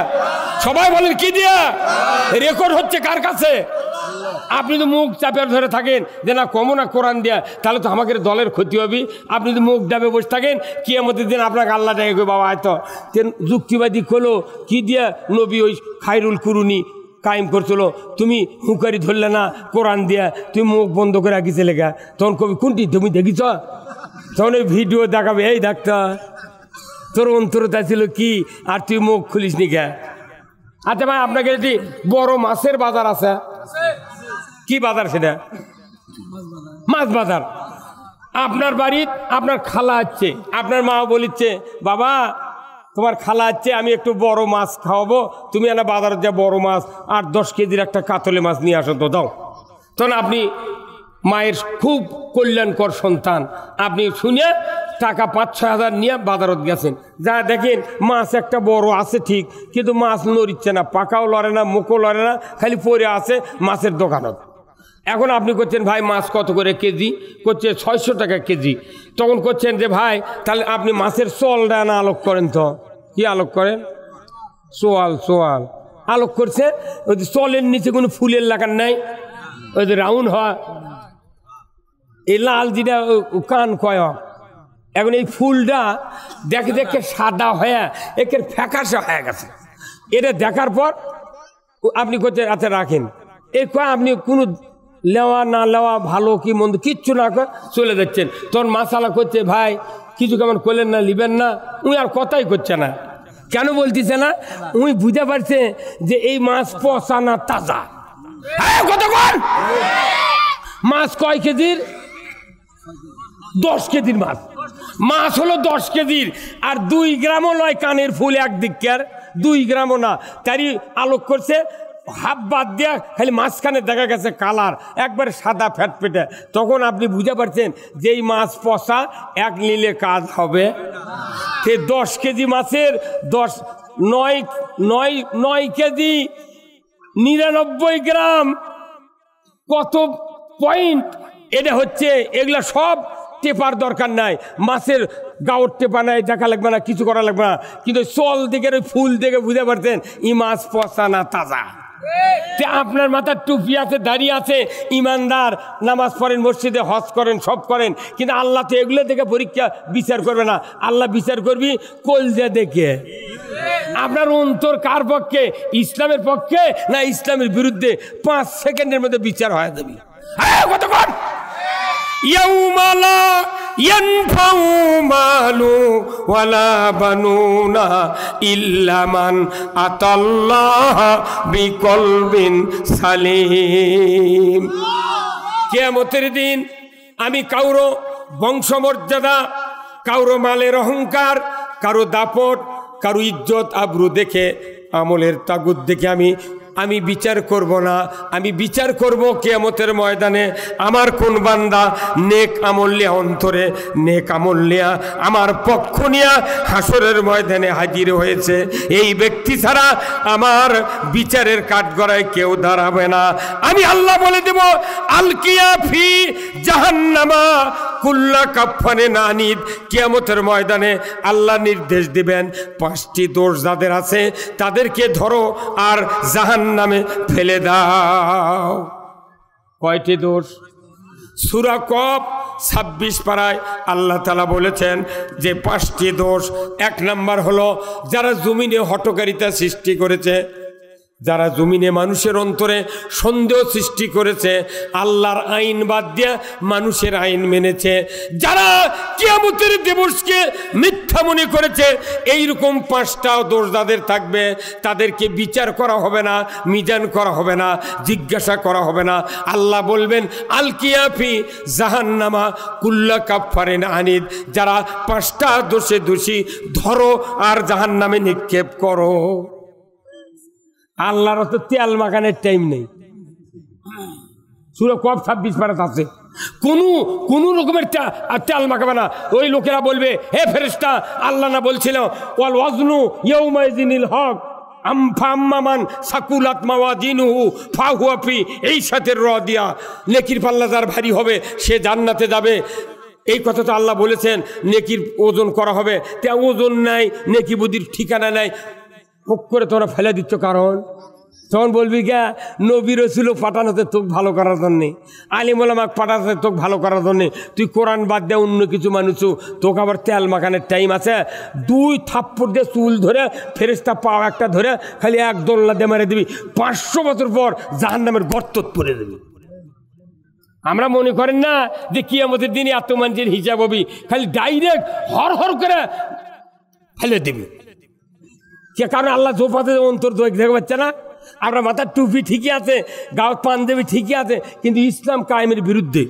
সবাই বলেন কি দিয়া? রেকর্ড হচ্ছে কার কাছে? আপনি তো মুখ চাপে ধরে থাকেন যে না কমো না কোরআন দিয়া, তাহলে তো আমাদের দলের ক্ষতি হবে। আপনি তো মুখ ডাবে বসে থাকেন, কিয়ামতের দিন আপনাকে আল্লাহ ডেকে গো বাবা হয়তো যুক্তিবাদী খোলো কি দিয়া নবী ওই খায়রুল কুরুনি কায়েম করছিল, তুমি হুঁকারি ধরলে না কোরআন দিয়া, তুমি মুখ বন্ধ করে রাখিছে লেখা। তখন কবি কোনটি তুমি দেখিছ? তখন ওই ভিডিও দেখাবে, এই ডাক্তার তোর অন্তরতা ছিল কি আর তুই মুখ খুলিস নি কে? আচ্ছা ভাই, আপনাকে একটি বড় মাছের বাজার আছে, কি বাজার সেটা? মাছ বাজার। আপনার বাড়ির আপনার খালা আছে, আপনার মা বলিচ্ছে বাবা তোমার খালা আছে, আমি একটু বড় মাছ খাওয়াবো, তুমি এনে বাজারে যা বড় মাছ 8-10 কেজির একটা কাতলে মাছ নিয়ে আসো তো, দাও। তখন আপনি মায়ের খুব কল্যাণকর সন্তান, আপনি শুনে টাকা 5-6 হাজার নিয়ে বাজারত গেছেন, যা দেখেন মাছ একটা বড় আছে ঠিক, কিন্তু মাছ নড়িচ্ছে না, পাকাও লড়ে না, মুখও লড়ে না, খালি পড়ে আছে মাছের দোকানত। এখন আপনি করছেন ভাই মাছ কত করে কেজি? করছে 600 টাকা কেজি। তখন করছেন যে ভাই তাহলে আপনি মাছের চলটা না আলোক করেন তো। কি আলোক করেন? সোয়াল আলোক করছে। ওই যে চলের নিচে কোনো ফুলের লাগান নাই, ওই যে রাউন্ড হয়, এই লাল যেটা কান কয়। এখন এই ফুলটা দেখে দেখে সাদা হয়ে একে ফ্যাকাশে হয়ে গেছে। এটা দেখার পর আপনি করছেন আচ্ছা রাখেন, এই কয় আপনি কোনো লেওয়া না লেওয়া ভালো কি মন্দ কিচ্ছু না করে চলে যাচ্ছেন। তখন মাসালা করছে ভাই কিছু কেমন করলেন না, লিবেন না। উনি আর কথাই করছে না। কেন বলতেছে না? উনি বুঝতে পারছে যে এই মাছ পচা না তাজা। কতক্ষণ মাছ কয় কেজির? 10 কেজির মাছ। মাছ হলো 10 কেজির, আর 2 গ্রামও নয় কানের ফুল একদিকের, 2 গ্রামও না। তারই আলোক করছে, হাফ বাদ দেয়া খালি মাঝখানে দেখা গেছে কালার একবারে সাদা ফ্যাট পেটে। তখন আপনি বুঝতে পারছেন যে এই মাছ পচা, এক নিলে কাজ হবে। 10 কেজি মাছের 9 কেজি 99 গ্রাম কত পয়েন্ট, এটা হচ্ছে এগুলা সব টেপার দরকার নাই, মাছের গাওয়ার টেপা নাই, দেখা লাগবে না, কিছু করা লাগবে না। কিন্তু চল দেখে ওই ফুল দেখে বুঝতে পারতেন ই মাছ পচা না তাজা। আপনার মাথার টুপি আছে, দাঁড়িয়ে আছে, ইমানদার, নামাজ পড়েন, মসজিদে হজ করেন, সব করেন, কিন্তু আল্লাহ তো এগুলো দেখে পরীক্ষা বিচার করবে না। আল্লাহ বিচার করবি কলজা দেখে। আপনার অন্তর কার পক্ষে, ইসলামের পক্ষে না ইসলামের বিরুদ্ধে, 5 সেকেন্ডের মধ্যে বিচার হয়ে যাবে। কতক্ষণ ইয়াউমা লা ইয়ানফাউ মালু ওয়ালা বানুনা ইল্লা মান আতাল্লাহ বিকলবিন সালিম। কিয়ামতের দিন আমি কারো বংশমর্যাদা, কারো মালের অহংকার, কারো দাপট, কারো ইজ্জত আবরু দেখে, আমলের তাগুদ দেখে আমি বিচার করব না। আমি বিচার করব কিয়ামতের ময়দানে আমার কোন বান্দা নেক আমল লিয়া, অন্তরে নেক আমল লিয়া আমার পক্ষ নিয়া হাসরের ময়দানে হাজির হয়েছে। এই ব্যক্তি ছাড়া আমার বিচারের কাঠগড়ায় কেউ দাঁড়াবে না। আমি আল্লাহ বলে দেব আলকিয়া ফি জাহান্নামা কুল্লা কাফানে নানিদ। কিয়ামতের ময়দানে আল্লাহ নির্দেশ দিবেন 5টি দোষ যাদের আছে তাদেরকে ধরো আর জাহান্নামে ফেলে দাও। কয়টি দোষ? সূরা কফ 26 পারায় আল্লাহ তাআলা বলেছেন যে 5টি দোষ। 1 নাম্বার হলো যারা জমিনে হঠকারিতা সৃষ্টি করেছে, যারা জমিনে মানুষের অন্তরে সন্দেহ সৃষ্টি করেছে, আল্লাহর আইন বাদ দিয়ে মানুষের আইন মেনেছে, যারা কিয়ামতের দিবসকে মিথ্যা মনে করেছে, এইরকম 5টা দোষ যাদের থাকবে তাদেরকে বিচার করা হবে না, মিজান করা হবে না, জিজ্ঞাসা করা হবে না। আল্লাহ বলবেন আলকিয়া ফি জাহান্নামা কুল্লা কাফারিন আনিদ। যারা 5টা দোষে দোষী ধরো আর জাহান্নামে নিক্ষেপ করো। আল্লাহর তো তেল মাখানের টাইম নেই। সূরা কফ 26 পারাত আছে, কোন রকমের তেল মাখাবে না। ওই লোকেরা বলবে হে ফেরেশতা, আল্লাহ না বলছিল ওয়াল ওয়াজনু ইয়াউমাইযিনিল হক আম্মান সাকুলাত মাওয়াজিনুহু ফাহুয়া ফি এইশাতির রাদিয়া। নেকির পাল্লা যার ভারী হবে সে জান্নাতে যাবে। এই কথা তো আল্লাহ বলেছেন, নেকির ওজন করা হবে। তা ওজন নাই, নেকি বুদ্ধির ঠিকানা নাই, হোক করে তোরা ফেলে দিচ্ছ। কারণ তখন বলবি কে নবী রসুল পাঠানোতে তোকে ভালো করার জন্যে, আলিম ওলামাক পাঠাতে তোকে ভালো করার জন্যে। তুই কোরআন বাদ দে অন্য কিছু মানুষও, তোকে আবার তেল মাখানের টাইম আছে। 2 থাপ্পড় দিয়ে চুল ধরে ফেরেশতা পাও একটা ধরে খালি 1 দোল্লা দিয়ে মেরে দিবি, 500 বছর পর জাহান্নামের গর্ত পড়ে দেবি। আমরা মনে করেন না যে কিয়ামতের দিনে এত মানুষের হিসাব হবি, খালি ডাইরেক্ট হর করে ফেলে দিবি। কে কারণ আল্লাহ জোপাতে অন্তর দেখতে পাচ্ছে না। আমরা মাথার টুপি ঠিকই আছে, গাও পাঞ্জাবি ঠিকই আছে, কিন্তু ইসলাম কায়েমের বিরুদ্ধে।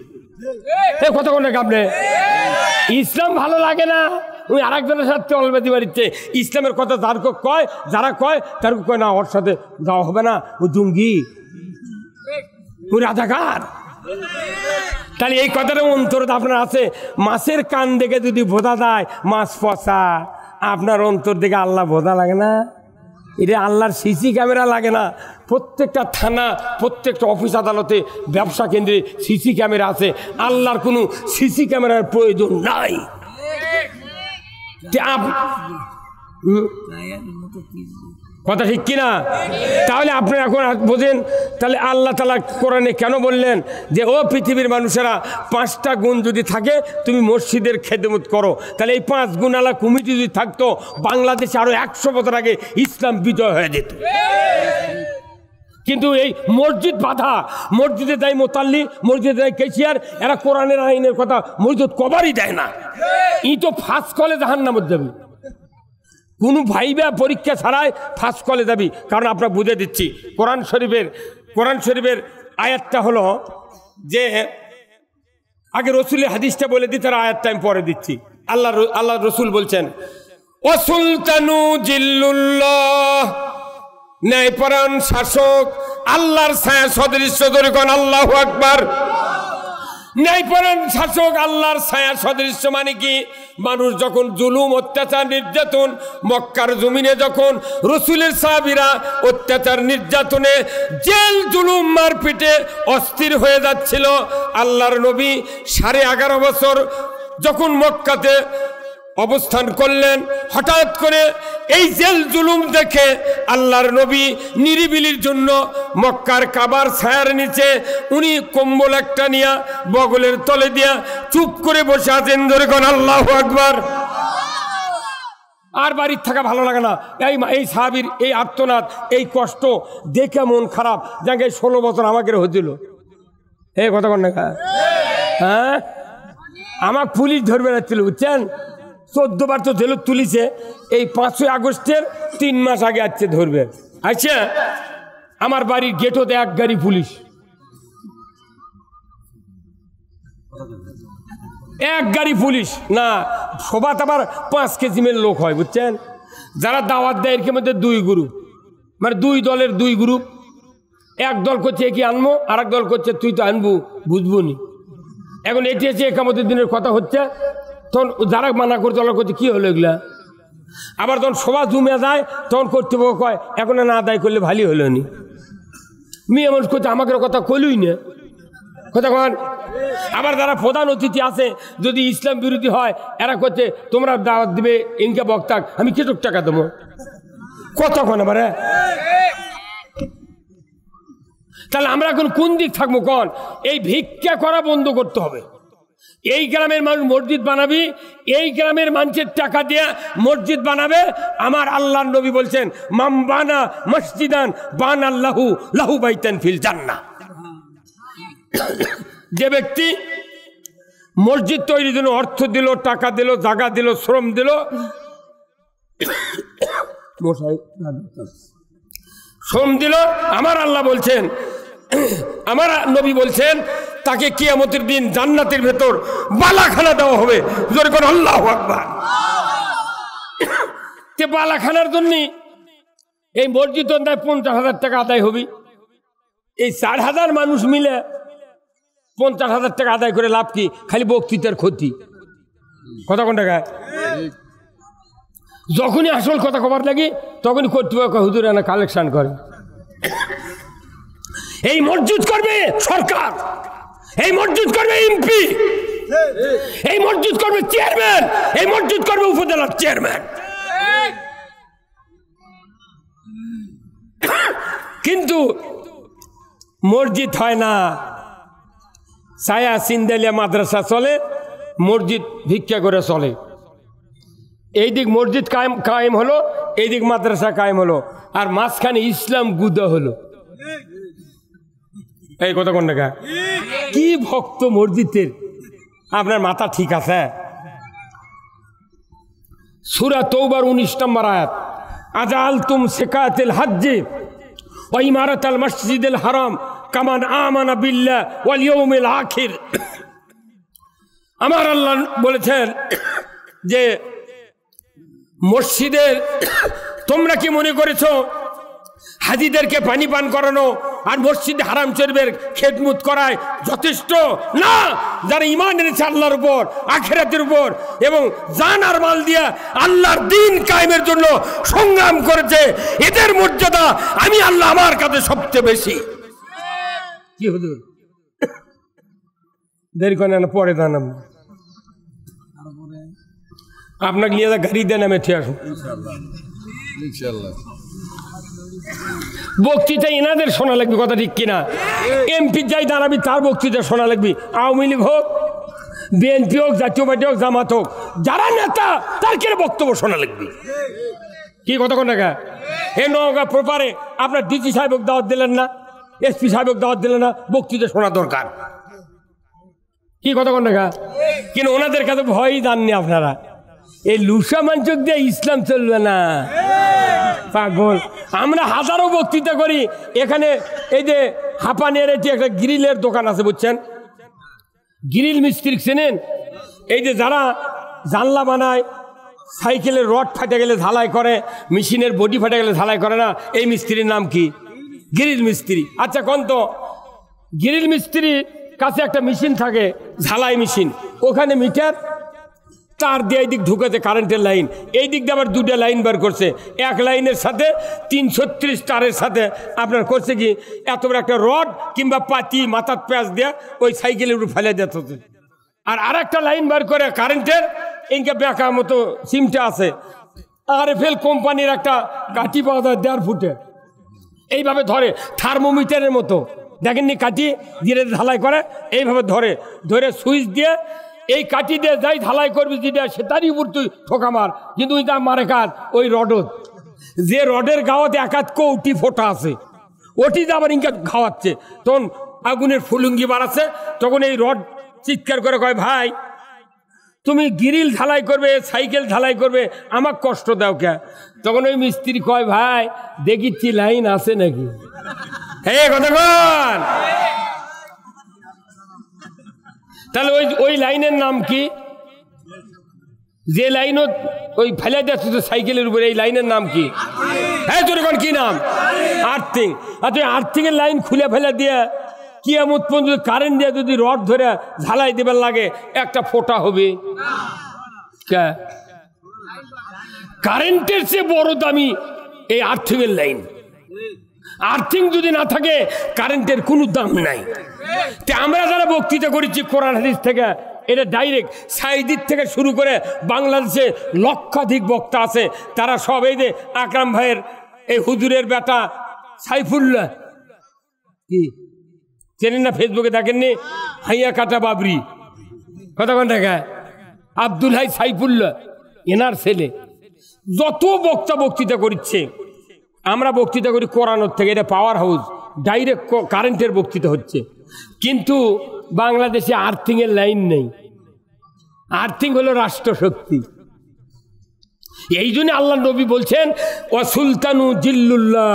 কত কোন আপনি ইসলাম ভালো লাগে না, ওই আরেকজনের সাথে চলবে দিচ্ছে। ইসলামের কথা যারা কয় তার কয় না, ওর সাথে যাওয়া হবে না, ও জঙ্গি, ও রাজাকার। তাহলে এই কথাটা অন্তর আপনার আছে। মাছের কান দেখে যদি বোঝা যায় মাছ পচা, আপনার অন্তর দেখে আল্লাহ বোঝা লাগে না? এটা আল্লাহর সিসি ক্যামেরা লাগে না? প্রত্যেকটা থানা, প্রত্যেকটা অফিস আদালতে, ব্যবসা কেন্দ্রে সিসি ক্যামেরা আছে। আল্লাহর কোনো সিসি ক্যামেরার প্রয়োজন নাই। কথা ঠিক কিনা? তাহলে আপনি এখন বোঝেন, তাহলে আল্লাহ তাআলা কোরআনে কেন বললেন যে ও পৃথিবীর মানুষেরা 5টা গুণ যদি থাকে তুমি মসজিদের খেদমত করো। তাহলে এই 5 গুণওয়ালা কমিটি যদি থাকতো, বাংলাদেশে আরো 100 বছর আগে ইসলাম বিজয় হয়ে যেত। কিন্তু এই মসজিদ বাধা, মসজিদে দেয় মোতাল্লি, মসজিদে দেয় কেশিয়ার, এরা কোরআনের আইনের কথা মসজিদ কবারই দেয় না। ই তো ফাঁস কলে জাহান্নামে যাবে, কোনো ভাইবা পরীক্ষা ছাড়াই ফাঁস কলে যাবি। কারণ আপনার বুঝে দিচ্ছি, কোরআন শরীফের আয়াতটা হলো যে আগে রসুলের হাদিসটা বলে দিই, তার আয়াতটা আমি পরে দিচ্ছি। আল্লাহ রসুল বলছেন ওয়াসুলতানু জিল্লুল্লাহ, ন্যায়পরায়ণ শাসক, আল্লাহর ছায়া সদৃশ্য দরিকন আল্লাহু আকবার। ন্যায়পরায়ণ শাসক আল্লাহর ছায়া সদৃশ্য মানে কি? মানুষ যখন জুলুম, অত্যাচার, নির্যাতন, মক্কার জমিনে যখন রসুলের সাহাবীরা অত্যাচার, নির্যাতনে, জেল জুলুম, মারপিটে অস্থির হয়ে যাচ্ছিল, আল্লাহর নবী 11.5 বছর যখন মক্কাতে অবস্থান করলেন, হঠাৎ করে এই জেল জুলুম দেখে আল্লাহর নবী নিরিবিলির জন্য মক্কার কাবার ছায়ার নিচে উনি কম্বল একটা নিয়ে বগলের তলে দিয়া চুপ করে বসে আছেন। ধরে কোন আল্লাহু আকবার। আর বাড়ির থাকা ভালো লাগে না। এই সাহাবীর এই আর্তনাদ, এই কষ্ট দেখে মন খারাপ। যাকে 16 বছর আমাকে হয়েছিল। এই কথা কন না, হ্যাঁ আমার পুলিশ ধরবে রাখছিল, বুঝছেন? 14 বার তো জেলত তুলিছে। এই 5ই আগস্টের 3 মাস আগে আসছে ধরবে। আচ্ছা, আমার বাড়ির গেটতে 1 গাড়ি পুলিশ, 1 গাড়ি পুলিশ না। সবাত আবার 5 কেজিমের লোক হয়, বুঝছেন? যারা দাওয়াত দেয় এর মধ্যে 2 গ্রুপ, মানে 2 দলের 2 গ্রুপ। এক দল করছে কি আনবো, আর এক দল করছে তুই তো আনবো, বুঝবো নি। এখন এটি হচ্ছে একামতের দিনের কথা হচ্ছে। তখন যারা মানা করছে ওরা করছে কি হলো এগুলা। আবার যখন সভা জমে যায় তখন কর্তৃপক্ষ কয় এখন না আদায় করলে ভালোই হলো নি। মেয়ে মানুষ করছে আমাকে কথা কইলই না, কথা কন। আবার যারা প্রধান অতিথি আছে যদি ইসলাম বিরোধী হয় এরা করছে তোমরা দাওয়াত দিবে ইনকা বক্তাক, আমি কেটক টাকা দেবো, কতক্ষণ আবার। তাহলে আমরা এখন কোন দিক থাকবো কন? এই ভিক্ষা করা বন্ধ করতে হবে। এই গ্রামের মানুষ মসজিদ বানাবি, এই গ্রামের মানুষের টাকা দিয়ে মসজিদ বানাবে। আমার আল্লাহর নবী বলছেন মাম বানা মসজিদান বানা লাহু লাহু বাইতান ফিল জান্নাহ। যে ব্যক্তি মসজিদ তৈরির জন্য অর্থ দিল, টাকা দিল, জায়গা দিল, শ্রম দিল, শ্রম দিল, আমার আল্লাহ বলছেন, আমার নবী বলছেন তাকে কিয়ামতের দিন জান্নাতের ভেতর বালাখানা দেওয়া হবে। জোরে করে আল্লাহু আকবার। তে বালাখানার জন্য এই মসজিদ 50,000 টাকা আদায় হবে। এই 4,000 মানুষ মিলে 50,000 টাকা আদায় করে লাভ কি? খালি বক্তৃতার ক্ষতি। কথা কোন টাকা? যখনই আসল কথা কবার লাগে তখনই কর্তৃপক্ষ হুজুর এনে কালেকশন করে। এই মসজিদ করবে সরকার, এই মসজিদ করবে এমপি, এই মসজিদ করবে চেয়ারম্যান, এই মসজিদ করবে উপজেলার চেয়ারম্যান। কিন্তু মসজিদ হয় না। ছায়া সিন্দালিয়া মাদ্রাসা চলে, মসজিদ ভিক্ষা করে চলে। এই দিক মসজিদ কায়েম হলো, এই দিক মাদ্রাসা কায়েম হলো, আর মাঝখানে ইসলাম গুদা হলো। এই কথা কোন টাকা? কি ভক্ত মসজিদের, আপনার মাথা ঠিক আছে? সূরা তওবার 19 নম্বর আয়াত, আজালতুম সিকাতিল হজ্জি ওয়া ইমারাতাল মসজিদিল হারাম কামান আমানা বিল্লাহ ওয়াল ইয়াউমিল আখির। আমার আল্লাহ বলেছেন যে মসজিদের তোমরা কি মনে করেছো হাজিদেরকে পানি পান করানো আর মসজিদ হারাম শরীফের খেদমত করায় যথেষ্ট না? যারা ঈমান এনেছে আল্লাহর উপর, আখিরাতের উপর এবং জান আর মাল দিয়া আল্লাহর দ্বীন কায়েমের জন্য সংগ্রাম করেছে, এদের মর্যাদা আমি আল্লাহ আমার কাছে সবচেয়ে বেশি। কি হুজুর দেরি করেন না, পরে জানাব আপনাকে নিয়ে গাড়ি দেন, আমি ঠিক আসুন ইনশাআল্লাহ। বক্তৃতা এনাদের শোনা লাগবে, কথা ঠিক কিনা? এমপি যাই দাঁড়াবি তার বক্তৃতা শোনা লাগবে। আওয়ামী লীগ হোক, বিএনপি হোক, জাতীয় পার্টি হোক, জামাত হোক, যারা নেতা তার কেন বক্তব্য শোনা লাগবে। কি কথা কোন টাকা? এ নওগাঁ প্রপারে আপনার ডিসি সাহেবক দাওয়াত দিলেন না, এসপি সাহেবক দাওয়াত দিলেন না, বক্তৃতা শোনা দরকার। কি কথা কোন টাকা? কিন্তু ওনাদের কাছে ভয়ই জাননি আপনারা। এই লুসা মানচক দিয়ে ইসলাম চলবে না, পাগল। আমরা হাজারো বক্তৃতা করি এখানে। এই যে হাঁপানের এটি একটা গ্রিলের দোকান আছে, বুঝছেন? গ্রিল মিস্ত্রি চেনেন? এই যে যারা জানলা বানায়, সাইকেলের রড ফাটে গেলে ঝালাই করে, মেশিনের বডি ফাটে গেলে ঝালাই করে না, এই মিস্ত্রির নাম কি? গ্রিল মিস্ত্রি। আচ্ছা কোন তো গ্রিল মিস্ত্রির কাছে একটা মেশিন থাকে, ঝালাই মেশিন, ওখানে মিটার তার দিয়ে এই দিক ঢুকেছে কারেন্টের লাইন, এই দিক দিয়ে আবার 2টা লাইন বার করছে। এক লাইনের সাথে 336 তারের সাথে আপনার করছে কি এত বড় একটা রড কিংবা পাতি মাথার প্যাঁচ দেওয়া ওই সাইকেলের উপর ফেলে দিতে হচ্ছে। আর একটা লাইন বার করে কারেন্টের ইনকে বেকা মতো সিমটা আছে, আরএফএল কোম্পানির একটা কাঠি পাওয়া যায় 1.5 ফুটে, এইভাবে ধরে থার্মোমিটারের মতো, দেখেননি কাঠি ধীরে ঢালাই করে, এইভাবে ধরে ধরে সুইচ দিয়ে এই কাঠি দিয়ে যাই ঢালাই করবি যেটা সে তারই উপর তুই ঠোকা মার, কিন্তু ওই মারে কাজ ওই রডত, যে রডের গাওয়াতে একাত কৌটি ফোটা আছে ওটিতে আবার ইনকা খাওয়াচ্ছে, তখন আগুনের ফুলুঙ্গি বাড়াচ্ছে, তখন এই রড চিৎকার করে কয় ভাই তুমি গ্রিল ঢালাই করবে, সাইকেল ঢালাই করবে, আমার কষ্ট দাও কে? তখন ওই মিস্ত্রি কয় ভাই দেখিচ্ছি লাইন আছে নাকি, হে কতক্ষণ? তাহলে ওই লাইনের নাম কি? যে লাইনও ওই ফেলে যাচ্ছে তো সাইকেলের উপরে, এই লাইনের নাম কি? হ্যাঁ তোর এখন কি নাম? আর্থিং। আর তুই আর্থিংয়ের লাইন খুলে ফেলে দিয়ে কিয়ামত পর্যন্ত কারেন্ট দিয়ে যদি রড ধরে ঝালাই দেবার লাগে একটা ফোঁটা হবে? কারেন্টের চেয়ে বড় দামি এই আর্থিংয়ের লাইন। আর্থিং যদি না থাকে কারেন্টের কোনো দাম নাই। আমরা যারা বক্তৃতা করেছি কোরআন হাদিস থেকে, এটা ডাইরেক্ট সাইদির থেকে শুরু করে বাংলাদেশে লক্ষাধিক বক্তা আছে, তারা সব এই যে আকরাম ভাইয়ের এই হুজুরের বেটা সাইফুল্লাহ, কি চেনেন না? ফেসবুকে দেখেননি? হাইয়া কাটা বাবরি, কতক্ষণ দেখা আব্দুল হাই সাইফুল্লাহ, এনার ছেলে যত বক্তৃতা করছে, আমরা বক্তৃতা করি কোরআনের থেকে, এটা পাওয়ার হাউস, ডাইরেক্ট কারেন্টের বক্তৃতা হচ্ছে। কিন্তু বাংলাদেশে আর্থিংয়ের লাইন নেই। আর্থিং হলো রাষ্ট্রশক্তি। এই জন্য আল্লাহ নবী বলছেন ও সুলতানু জিল্লুল্লাহ,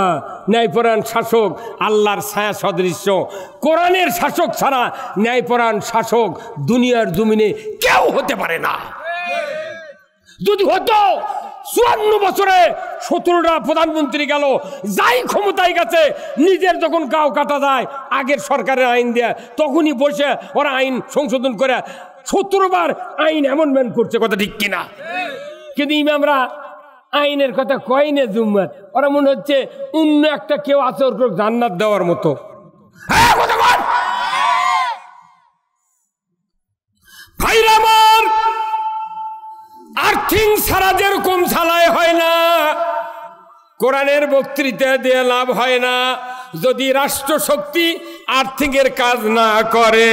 ন্যায়পরায়ণ শাসক আল্লাহর ছায়া সদৃশ্য। কোরআনের শাসক ছাড়া ন্যায়পরায়ণ শাসক দুনিয়ার জমিনে কেউ হতে পারে না। যদি হতো 54 বছরে 17টা প্রধানমন্ত্রী গেল, যাই ক্ষমতায় গেছে, নিজের যখন গাও কাটা যায় আগের সরকারের আইন দেয়, তখনই বসে ওরা আইন সংশোধন করে 17 বার আইন অ্যামেন্ডমেন্ট করছে, কথা ঠিক কিনা? কিন্তু ইমামরা আইনের কথা কয় না জুম্মার, ওরা মনে হচ্ছে অন্য একটা কেউ আছে ওর জান্নাত দেওয়ার মতো। ভাইরা আমার, আর্থিং ছাড়া যেরকম চালায় হয় না, কোরআনের বক্তৃতা দিয়ে লাভ হয় না যদি রাষ্ট্র শক্তি আর্থিংয়ের কাজ না করে।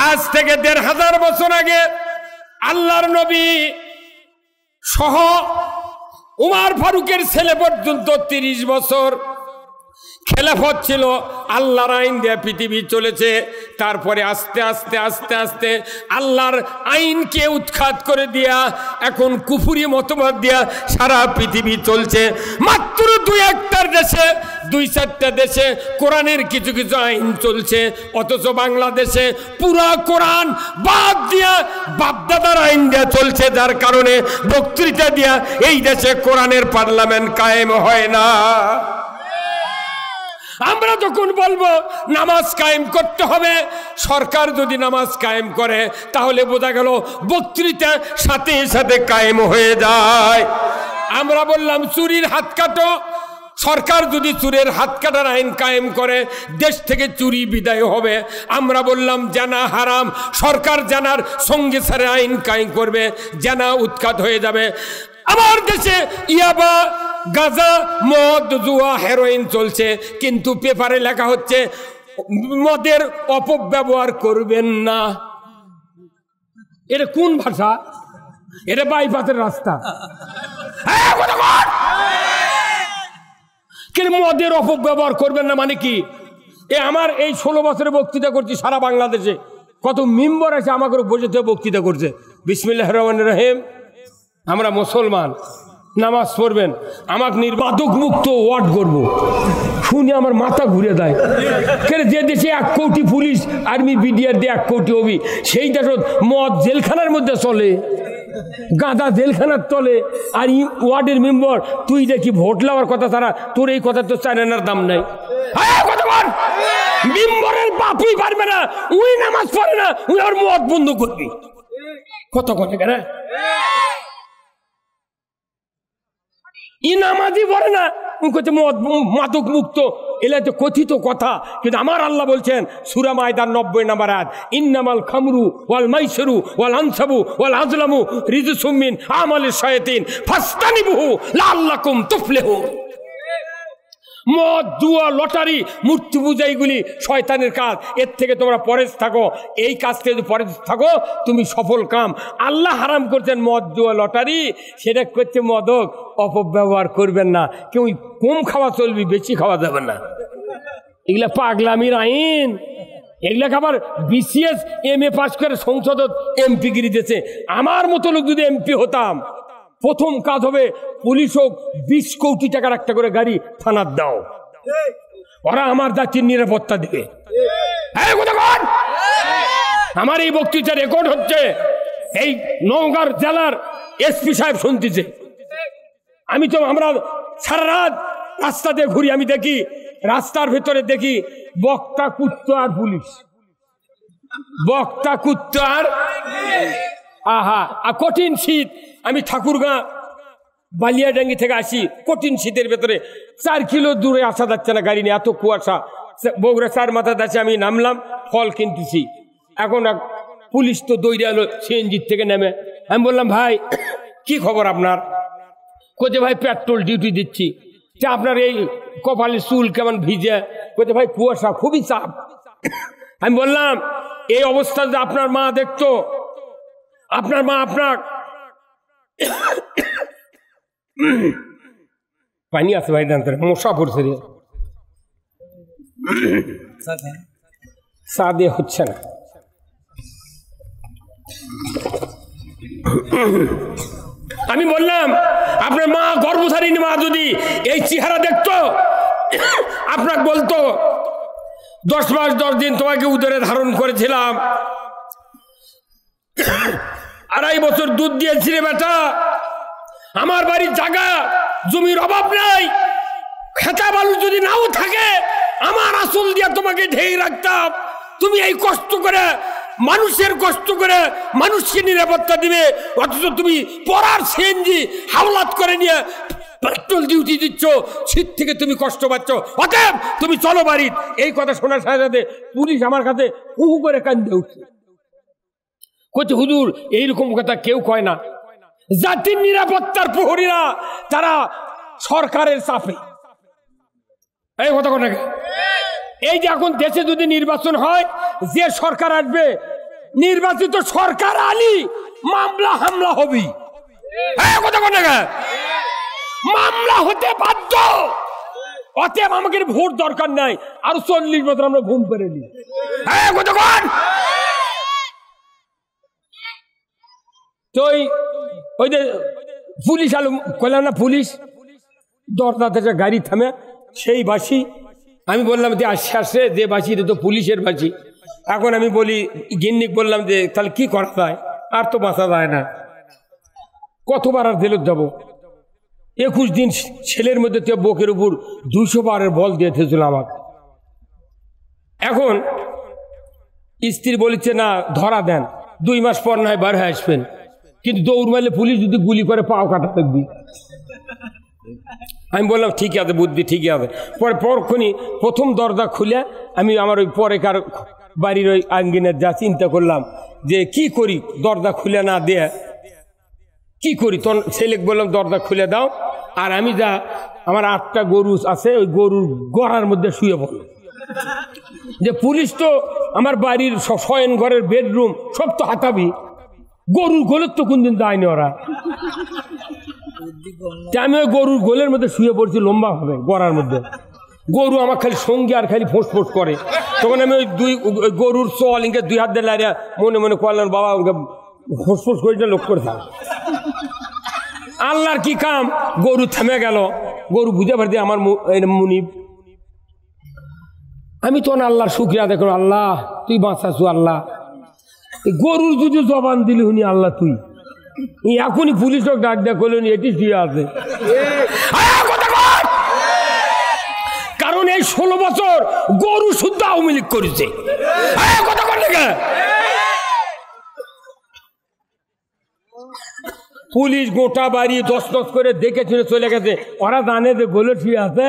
আজ থেকে 1500 বছর আগে আল্লাহর নবী সহ উমর ফারুকের ছেলে পর্যন্ত 30 বছর খেলাফত ছিল, আল্লাহর আইন দিয়ে পৃথিবী চলেছে। তারপরে আস্তে আস্তে আস্তে আস্তে আল্লাহর আইনকে উৎখাত করে দিয়া এখন কুফুরি মতবাদ দিয়া সারা পৃথিবী চলছে। মাত্র 2-1টা দেশে, 2-4টা দেশে কোরআনের কিছু কিছু আইন চলছে, অথচ বাংলাদেশে পুরা কোরআন বাদ দিয়া বাপদাদার আইন দিয়া চলছে, যার কারণে বক্তৃতা দিয়া এই দেশে কোরআনের পার্লামেন্ট কায়েম হয় না। আমরা যখন বলবো নামাজ কায়েম করতে হবে, সরকার যদি নামাজ কায়েম করে তাহলে বোঝা গেল বক্তৃতা সাথে সাথে কায়েম হয়ে যায়। আমরা বললাম চুরির হাত কাটো, সরকার যদি চুরের হাত কাটার আইন কায়েম করে দেশ থেকে চুরি বিদায় হবে। আমরা বললাম জানা হারাম, সরকার জানার সঙ্গে সারে আইন কায়েম করবে, জানা উৎখাত হয়ে যাবে। আমার দেশে ইয়াবা, গাঁজা, মদ, জুয়া, হেরোইন চলছে, কিন্তু পেপারে লেখা হচ্ছে মদের অপব্যবহার করবেন না। এটা কোন ভাষা? এটা বাইপাসের রাস্তা। কিন্তু মদের অপব্যবহার করবেন না মানে কি? আমার এই 16 বছরে বক্তৃতা করছি সারা বাংলাদেশে, কত মেম্বার আছে আমাকে বসে থেকে বক্তৃতা করছে। বিসমিল্লাহির রহমানির রহিম, আমরা মুসলমান, নামাজ পড়বেন, আমাকে নির্বাধক মুক্ত ওয়ার্ড করব। শুনে আমার মাথা ঘুরে দেয়। কেন যে দেশে 1 কোটি পুলিশ আর্মি বিডিআর দিয়ে 1 কোটি হবি, সেই দেশত মদ জেলখানার মধ্যে চলে, গাঁদা জেলখানার চলে, আর ওয়ার্ডের মেম্বার তুই দেখি ভোট লওয়ার কথা ছাড়া তোর এই কথা তো চায়নার দাম নাই। মেম্বারের বাপুই পারবে না, উই নামাজ পড়ে না, উই আর মদ বন্ধ করবি, কত কথা কেন? ই নামাজই পড়ে না, করছে মাদক মুক্ত, এলা তো কথিত কথা, কিন্তু আমার আল্লাহ বলছেন সূরা মায়দার 90 নম্বর আয়াত, ইন্নামাল খামরু ওয়াল মাইসিরু ওয়াল আনসাবু ওয়াল আজলামু রিজসুম মিন আমালিশ শায়াতিন ফাসতানিবুহু লাআল্লাকুম তুফলিহুন। মদ, জুয়া, লটারি, মূর্তি পূজা এগুলি শয়তানের কাজ, এর থেকে তোমরা পরেজ থাকো। এই কাজ থেকে যদি পরেজ থাকো তুমি সফল কাম। আল্লাহ হারাম করছেন মদ, জুয়া, লটারি, সেটা করছে মদক, অপব্যবহার করবেন না। কেউ কম খাওয়া চলবি, বেশি খাওয়া যাবে না। এগুলা পাগলামির আইন। এগুলাকে আবার BCS MA পাস করে সংসদত MP গিরি দিয়েছে। আমার মতো লোক যদি MP হতাম, প্রথম কাজ হবে পুলিশ হোক 20 কোটি টাকার একটা করে গাড়ি থানার দাও, ওরা আমার জাতির নিরাপত্তা দেবে। আমার এই বক্তৃতা রেকর্ড হচ্ছে, এই নওগাঁ জেলার SP সাহেব শুনতেছে। আমরা সারা রাত রাস্তা দিয়ে ঘুরি, আমি দেখি রাস্তার ভেতরে দেখি বক্তা কুত্তা আর পুলিশ, বক্তা কুত্তা আর আহা। কঠিন শীত, আমি ঠাকুরগাঁ বালিয়াডাঙ্গি থেকে আসি, কঠিন শীতের ভেতরে 4 কিলো দূরে আসা যাচ্ছে না গাড়ি নিয়ে, এত কুয়াশা। বগুড়া 4 মাথা দাসে আমি নামলাম, ফল কিনতেছি। এখন পুলিশ তো দৌড়ে এলো CNG থেকে নেমে। আমি বললাম ভাই কি খবর আপনার? কোথায় ভাই পেট্রোল ডিউটি দিচ্ছি। আপনার এই কপালের চুল কেমন ভিজে? কোথায় ভাই কুয়াশা, খুবই চাপ। আমি বললাম এই অবস্থা যে আপনার মা দেখতো, আপনার মা আপনার পানি আছে ভাই, মশা পড়ছে রে, চা দিয়ে হচ্ছে না। আমি বললাম আপনার মা গর্ভধারিণী মা যদি এই চেহারা দেখতো, আপনাকে বলতো 10 মাস 10 দিন তোমাকে উদরে ধারণ করেছিলাম, 2.5 বছর দুধ দিয়েছি রে বেটা, আমার বাড়ির জায়গা জমির অভাব নাই, খেতা বালু যদি নাও থাকে আমার আসল দিয়ে তোমাকে ঢেকে রাখতাম। তুমি এই কষ্ট করে মানুষের কষ্ট করে মানুষকে নিরাপত্তা দিবে, অথচ তুমি পড়ার CNG হাওলাত করে নিয়ে পেট্রোল ডিউটি দিচ্ছ, শীত থেকে তুমি কষ্ট পাচ্ছ, অতএব তুমি চলো বাড়ি। এই কথা শোনার সাথে সাথে পুলিশ আমার কাছে উহু করে কান্দে উঠছে, কচ্ছে হুজুর এইরকম কথা কেউ কয় না। জাতির নিরাপত্তার প্রহরীরা তারা সরকারের চাপে এই কথা কথা। এই যে এখন দেশে যদি নির্বাচন হয়, যে সরকার আসবে নির্বাচিত সরকার আলী মামলা হামলা হবি, কথা কথা মামলা হতে বাধ্য। অতএব আমাকে ভোট দরকার নাই, আরো 40 বছর আমরা ঘুম পেরে নি। তো ওই যে পুলিশ আলু কইলাম না, পুলিশ দরজা থেকে গাড়ি থামে, সেই বাসি আমি বললাম যে আসছে আসছে, যে বাসি তো পুলিশের বাসি। এখন আমি বলি গিন্নিক বললাম যে তাহলে কি করা যায়, আর তো বাঁচা যায় না, কতবার আর জেলত যাবো? 21 দিন ছেলের মধ্যে তো বুকের উপর 200 বারের বল দিয়ে থেছিল আমাকে। এখন স্ত্রী বলেছে না ধরা দেন, 2 মাস পর নয় বার হয়ে আসবেন, কিন্তু দৌড় মারলে পুলিশ যদি গুলি করে পাও কাটা থাকবি। আমি বললাম ঠিক আছে, বুদ্ধি ঠিক আছে। পরে পরক্ষণই প্রথম দরজা খুলে আমি আমার ওই পরেকার বাড়ির ওই আঙ্গিনের যা চিন্তা করলাম যে কি করি, দরজা খুলে না দিয়ে কি করি। তখন ছেলেকে বললাম দরজা খুলে দাও, আর আমি যা আমার 8টা গরু আছে ওই গরুর গড়ার মধ্যে শুয়ে পড়ল। যে পুলিশ তো আমার বাড়ির শয়ন ঘরের বেডরুম সব তো হাতাবি, গরুর গোলের তো কোনদিন যায়নি ওরা। আমি ওই গরুর গোলের মধ্যে শুয়ে পড়ছি লম্বা হবে গড়ার মধ্যে। গরু আমার খালি সঙ্গে আর খালি ফোঁস ফোঁস করে। তখন আমি ওই গরুর চল ইনকে 2 হাত দিয়ে লাইয়া মনে মনে করলাম বাবা ওকে ফোঁস ফোঁস করে লোক করে থাক। আল্লাহর কি কাম, গরু থেমে গেল। গরু বুঝে পারছি আমার মুনিব। আমি তখন আল্লাহর শুকরিয়া দেখো, আল্লাহ তুই বাঁচাছু, আল্লাহ গরুর যদি জবান দিলি হুনি আল্লাহ তুই। এখনই পুলিশ ডাক দেয়া করলেন এটি শুয়ে আছে। কারণ এই 16 বছর গরু শুদ্ধ আওয়ামী লীগ করেছে। কথা বল পুলিশ গোটা বাড়ি দশ করে দেখে শুনে চলে গেছে। ওরা জানে যে গোলে ঠিক আছে।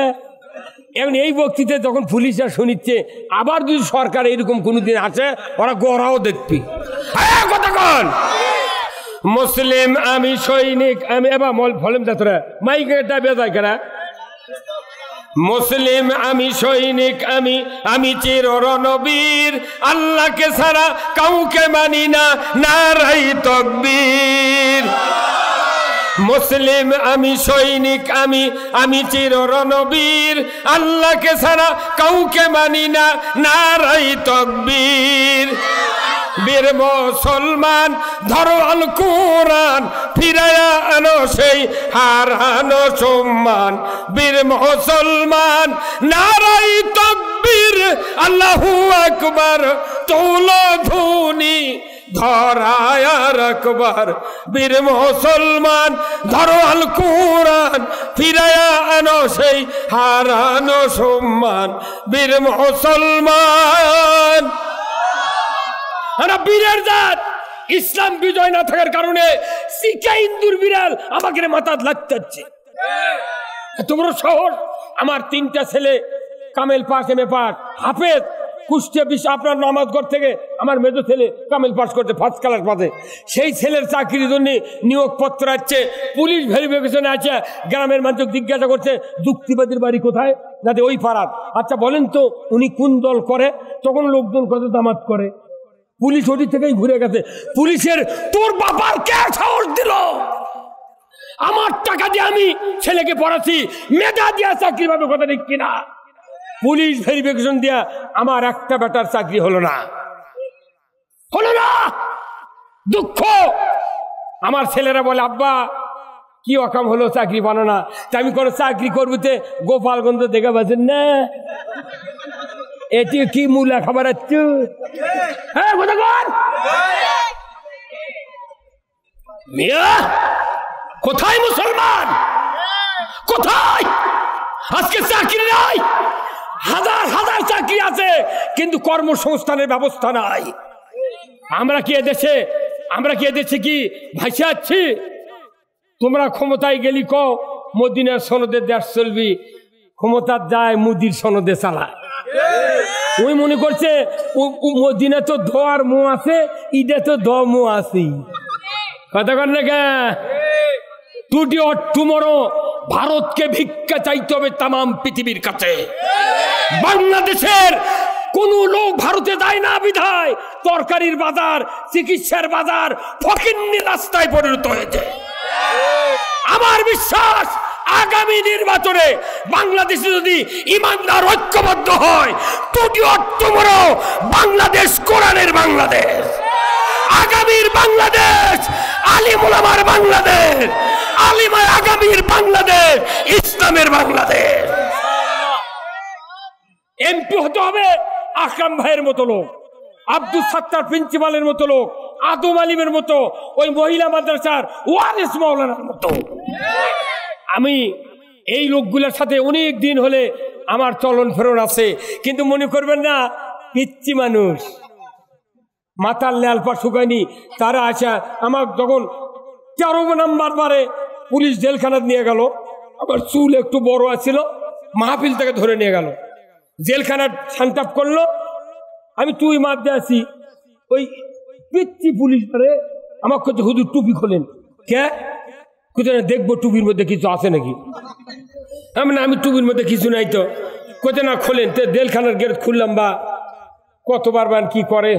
এখন এই বক্তৃতা যখন পুলিশরা শুনিচ্ছে, আবার যদি সরকার এরকম কোনোদিন আসে, ওরা গোড়াও দেখবি। কতক্ষণ মুসলিম আমি সৈনিক আমি এবার ফলেম যাত্রা মাইকে দাবি যায় কেনা। মুসলিম আমি সৈনিক আমি চির রণবীর, আল্লাহকে ছাড়া কাউকে মানি না, নারাই তাকবীর। মুসলিম আমি সৈনিক আমি চির রণবীর, আল্লাহকে ছাড়া কাউকে মানি না, নারাই তাকবীর। বীর মুসলমান ধরো আল কোরআন, ফিরায়া আনো সেই হারানো সম্মান। বীর মুসলমান নারাই তাকবীর, আল্লাহু আকবার, তোলো ধ্বনি ধরায় রাখবার। বীর মুসলমান ধরো আল কোরআন, ফিরায়া আনো সেই হারানো সম্মান। বীর মুসলমান বীরের জাত। ইসলাম বিজয় না থাকার কারণে শিখা ইন্দুর বিড়াল আমাকে মাথা লাগতে হচ্ছে। এত বড় শহর, আমার 3টা ছেলে কামেল পাস এম এ পাস হাফেজ, কুষ্টিয়া বিশ্ব আপনার নামাজগড় থেকে আমার মেজো ছেলে কামেল পাস করতে ফার্স্ট ক্লাস পাতে। সেই ছেলের চাকরির জন্য নিয়োগপত্র আসছে, পুলিশ ভেরিফিকেশনে আছে। গ্রামের মানুষ জিজ্ঞাসা করছে যুক্তিবাদীর বাড়ি কোথায়, যাতে ওই পাড়ার। আচ্ছা বলেন তো উনি কোন দল করে? তখন লোকজন কত দামাত করে। পুলিশ ওটি থেকেই ঘুরে গেছে। পুলিশের তোর বাবার কে সাহস দিল? আমার টাকা দিয়ে আমি ছেলেকে পড়াচ্ছি, মেধা দিয়া চাকরি পাবে, কথা ঠিক কিনা? পুলিশ ভেরিফিকেশন দিয়া আমার একটা বেটার চাকরি হলো না। দুঃখ। আমার ছেলেরা বলে আব্বা কি অকাম হলো, চাকরি পানো না। তা আমি কোনো চাকরি করবতে গোপালগঞ্জ দেখে পাচ্ছেন না, এটি কি মূলা খাবার আছো? হ্যাঁ মিয়া কোথায় মুসলমান, কোথায়? আজকে চাকরি নাই, হাজার হাজার চাকরি আছে, কিন্তু কর্মসংস্থানের ব্যবস্থা নাই। আমরা কি এদেশে কি ভাইসে আছি? তোমরা ক্ষমতায় গেলি ক মদিনার সনদে দেশ চলবি, ক্ষমতার যায় মুদির সনদে চালায়। ওই মনে করছে মদিনা তো ধোয়ার মুখ আছে, ঈদে তো দ মুখ আছে। কথা কর না কে? টুডে অর টুমরো ভারতকে ভিক্ষা চাইতে হবে তামাম পৃথিবীর কাছে। বাংলাদেশের কোন লোক ভারতে যায় না বিধায় তরকারির বাজার, চিকিৎসার বাজার ফকিন্নি রাস্তায় পরিণত হয়েছে। আমার বিশ্বাস আগামী নির্বাচনে বাংলাদেশে যদি ইমানদার ঐক্যবদ্ধ হয়, টুডে অর টুমরো বাংলাদেশ কোরআনের বাংলাদেশ, আগামীর বাংলাদেশ, আলিম ওলামার বাংলাদেশ, আলিমার আগামীর বাংলাদেশ, ইসলামের বাংলাদেশ। এমপি হতে হবে আকরাম ভাইয়ের মতো লোক, আব্দুল সাত্তার প্রিন্সিপালের মতো লোক, আদম আলিমের মতো, ওই মহিলা মাদ্রাসার ওয়ারিস মাওলানার মতো। আমি এই লোকগুলোর সাথে অনেক দিন হলে আমার চলন ফেরন আছে, কিন্তু মনে করবেন না পিচ্ছি মানুষ, মাথার ন্যালপা শুকায়নি। তারা আসা আমার যখন 13 নাম্বার বারে পুলিশ জেলখানা নিয়ে গেল, আমার চুল একটু বড় আছিল, মাহফিল থেকে ধরে নিয়ে গেল, জেলখানা সান্টাপ করলো। আমি তুই মারতে আছি, ওই পিচ্ছি পুলিশ ধরে আমার কাছে হুজুর টুপি খোলেন। কে? কোথায় দেখবো টুপির মধ্যে কিছু আছে নাকি? আমি টুপির মধ্যে কিছু নাই তো। কোথায় না খোলেন, তো জেলখানার গেট খুললাম, বা কতবার বান কি করে,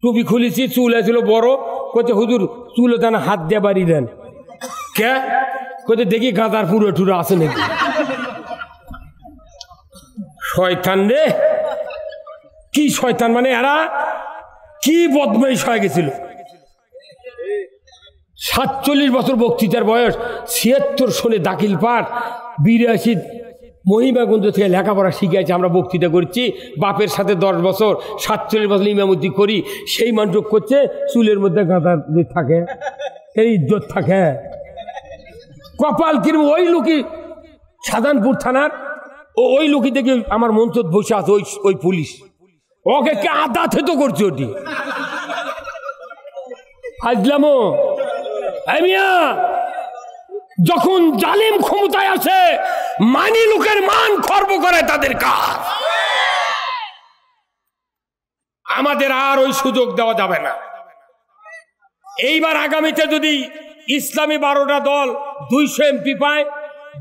টুপি খুলেছি, চুল আছিল বড়, কোথায় হুজুর চুলে যেন হাত দিয়ে বাড়ি দেন। কে? কোথায় দেখি গাঁদার পুরো টুরো আছে নাকি? শয়তান রে, কি শয়তান, মানে এরা কি বদমাইশ হয়ে গেছিল। 47 বছর বক্তৃতার বয়স, 76 সনে দাখিল পাঠ, 82 মহিমাগঞ্জ থেকে লেখাপড়া শিখেছে। আমরা বক্তৃতা করছি, বাপের সাথে 10 বছর, 47 বছর ইমামতি করি। সেই মানুষ করছে চুলের মধ্যে গাঁদা থাকে, এই ইজ্জত থাকে। কপাল কিরম ওই লোকই সাধারণপুর থানার ওই লোকই দেখে আমার মঞ্চ বসে আছে, ওই পুলিশ ওকে কে আদা থেতো করছে। ওটি ফাজলামো যখন জালিম ক্ষমতায় আসে মানি লোকের মান খর্ব করে তাদের কাজ। আমাদের আর ওই সুযোগ দেওয়া যাবে না। এইবার আগামীতে যদি ইসলামী 12টা দল 200 এমপি পায়,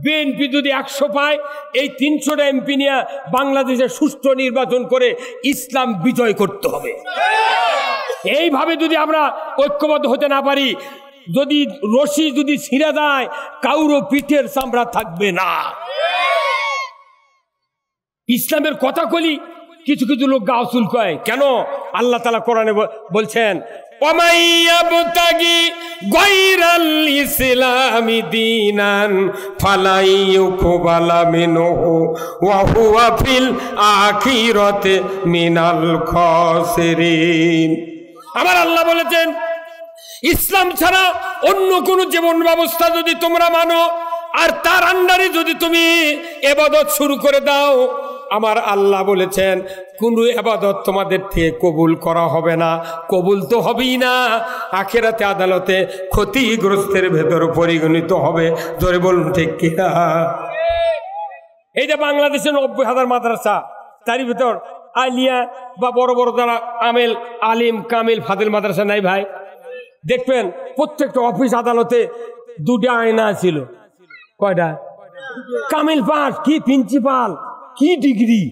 বিএনপি যদি 100 পায়, এই 300টা এমপি নিয়ে বাংলাদেশে সুষ্ঠু নির্বাচন করে ইসলাম বিজয় করতে হবে। এইভাবে যদি আমরা ঐক্যবদ্ধ হতে না পারি, যদি রশি যদি ছিঁড়ে যায়, কাউরো পিঠের চামড়া থাকবে না। ইসলামের কথা কলি কিছু কিছু লোক গাউসুল কয় কেন? আল্লাহ তাআলা কোরআনে বলছেন, ওয়ামাইয়াবতাগি গায়রাল ইসলামি দীনান ফালাইয়ুকবালা মিনহু ওয়া হুয়া ফিল আখিরাতি মিনাল খাসিরিন। আমার আল্লাহ বলেছেন, ইসলাম ছাড়া অন্য কোন জীবন ব্যবস্থা যদি তোমরা মানো আর তার আন্ডারে যদি তুমি ইবাদত শুরু করে দাও, আমার আল্লাহ বলেছেন কোন ইবাদত তোমাদের থেকে কবুল করা হবে না। কবুল তো হবেই না, আখিরাতে আদালতে ক্ষতিগ্রস্তের ভেতর পরিগণিত হবে। জোরে বলুন ঠিক কিনা? এই যে বাংলাদেশে 90,000 মাদ্রাসা, তার ভিতর আলিয়া বা বড় বড় যারা আমেল আলিম কামিল ফাদিল মাদ্রাসা নাই ভাই? দেখবেন প্রত্যেকটা অফিস আদালতে 2টা আয়না ছিল। কয়টা? কামিল পাস, কি প্রিন্সিপাল, কি ডিগ্রি,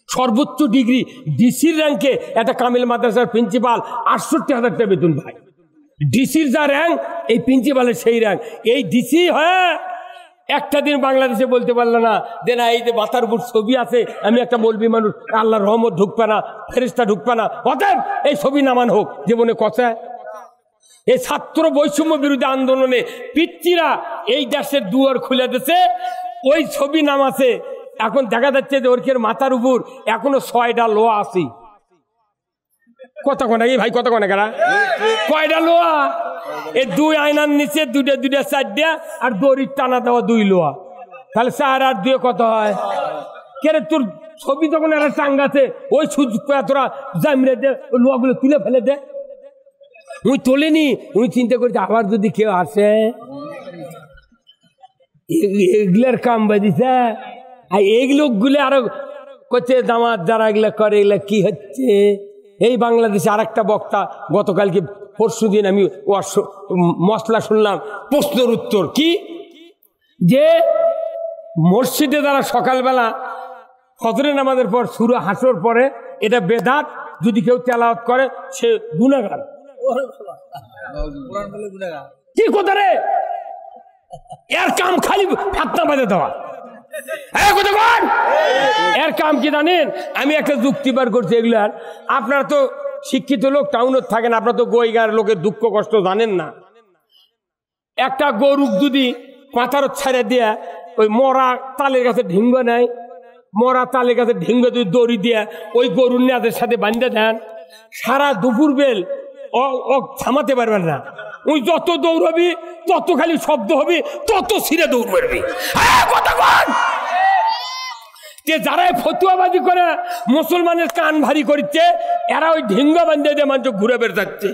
সর্বোচ্চ ডিগ্রি ডিসির র্যাঙ্কে একটা কামিল মাদ্রাসার প্রিন্সিপাল 68,000 টাকা বেতন ভাই। ডিসির যা র্যাঙ্ক, এই প্রিন্সিপালের সেই র্যাঙ্ক। এই ডিসি হ্যাঁ একটা দিন বাংলাদেশে বলতে পারলো না যে না এই যে মাথার উপর ছবি আছে, আমি একটা মৌলবি মানুষ, আল্লাহর রহমত ঢুকবে না, ফেরেশতা ঢুকবে না, অতএব এই ছবি নামান হোক। জীবনে কথা এই ছাত্র বৈষম্য বিরোধী আন্দোলনে পিচ্চিরা এই দেশের দুয়ার খুলে দিয়েছে, ওই ছবি নামাছে। এখন দেখা যাচ্ছে যে ওর মাথার উপর এখনো 6টা লোহা আছে। কত কোনা ভাই, কত কোনা কারা, কয়টা লোহা? এই 2 আয়নার নিচে 2টা 4টা আর দড়ির টানা দেওয়া 2 লোহা, তাহলে 4 আর 2 কত হয়? কেরে তোর ছবি তখন একটা টাঙ্গাছে, ওই সুযোগ তোরা জামরে দে, লোহাগুলো তুলে ফেলে দে। ওই তোলেনি, ওই চিন্তা করছে আবার যদি কেউ আসে, এগুলার কাম বাদিছে। আর এই লোকগুলো আরো করছে জামাত যারা এগুলা করে, এগুলা কি হচ্ছে? এই বাংলাদেশে আর একটা বক্তা গতকালকে পরশু দিন আমি মশলা শুনলাম, প্রশ্নের উত্তর কি যে মসজিদে যারা সকালবেলা ফজরের নামাজের পর সূরা হাসর পরে, এটা বেদাত, যদি কেউ তেলাওয়াত করে সে গুনাহগার। কি কথা রে? এর কাম খালি ফাতনা বাজে দেওয়া। এর কাম কি জানেন? আমি একটা যুক্তি বার করছি এগুলার। আপনারা তো শিক্ষিত লোক, টাউনত থাকেন, আপনারা তো গইগার লোকের দুঃখ কষ্ট জানেন না। একটা গরু যদি পাতার ছাড়া দিয়া ওই মরা তালের কাছে ঢিঙ্গ নেয়, মরা তালের কাছে ঢিঙ্গ যদি দড়ি দিয়া ওই গরুর নেয়াদের সাথে বান্ধে দেন, সারা দুপুর বেল ও থামাতে পারবেন না। ওই যত দৌড়বি তত খালি শব্দ হবে, তত ছিঁড়ে দৌড় মারবি। যারা ফতুয়াবাজি করে মুসলমানের কান ভারী করছে, এরা ওই ঢিঙ্গা বান্ধে দিয়ে মানুষ ঘুরে বেড়াচ্ছে।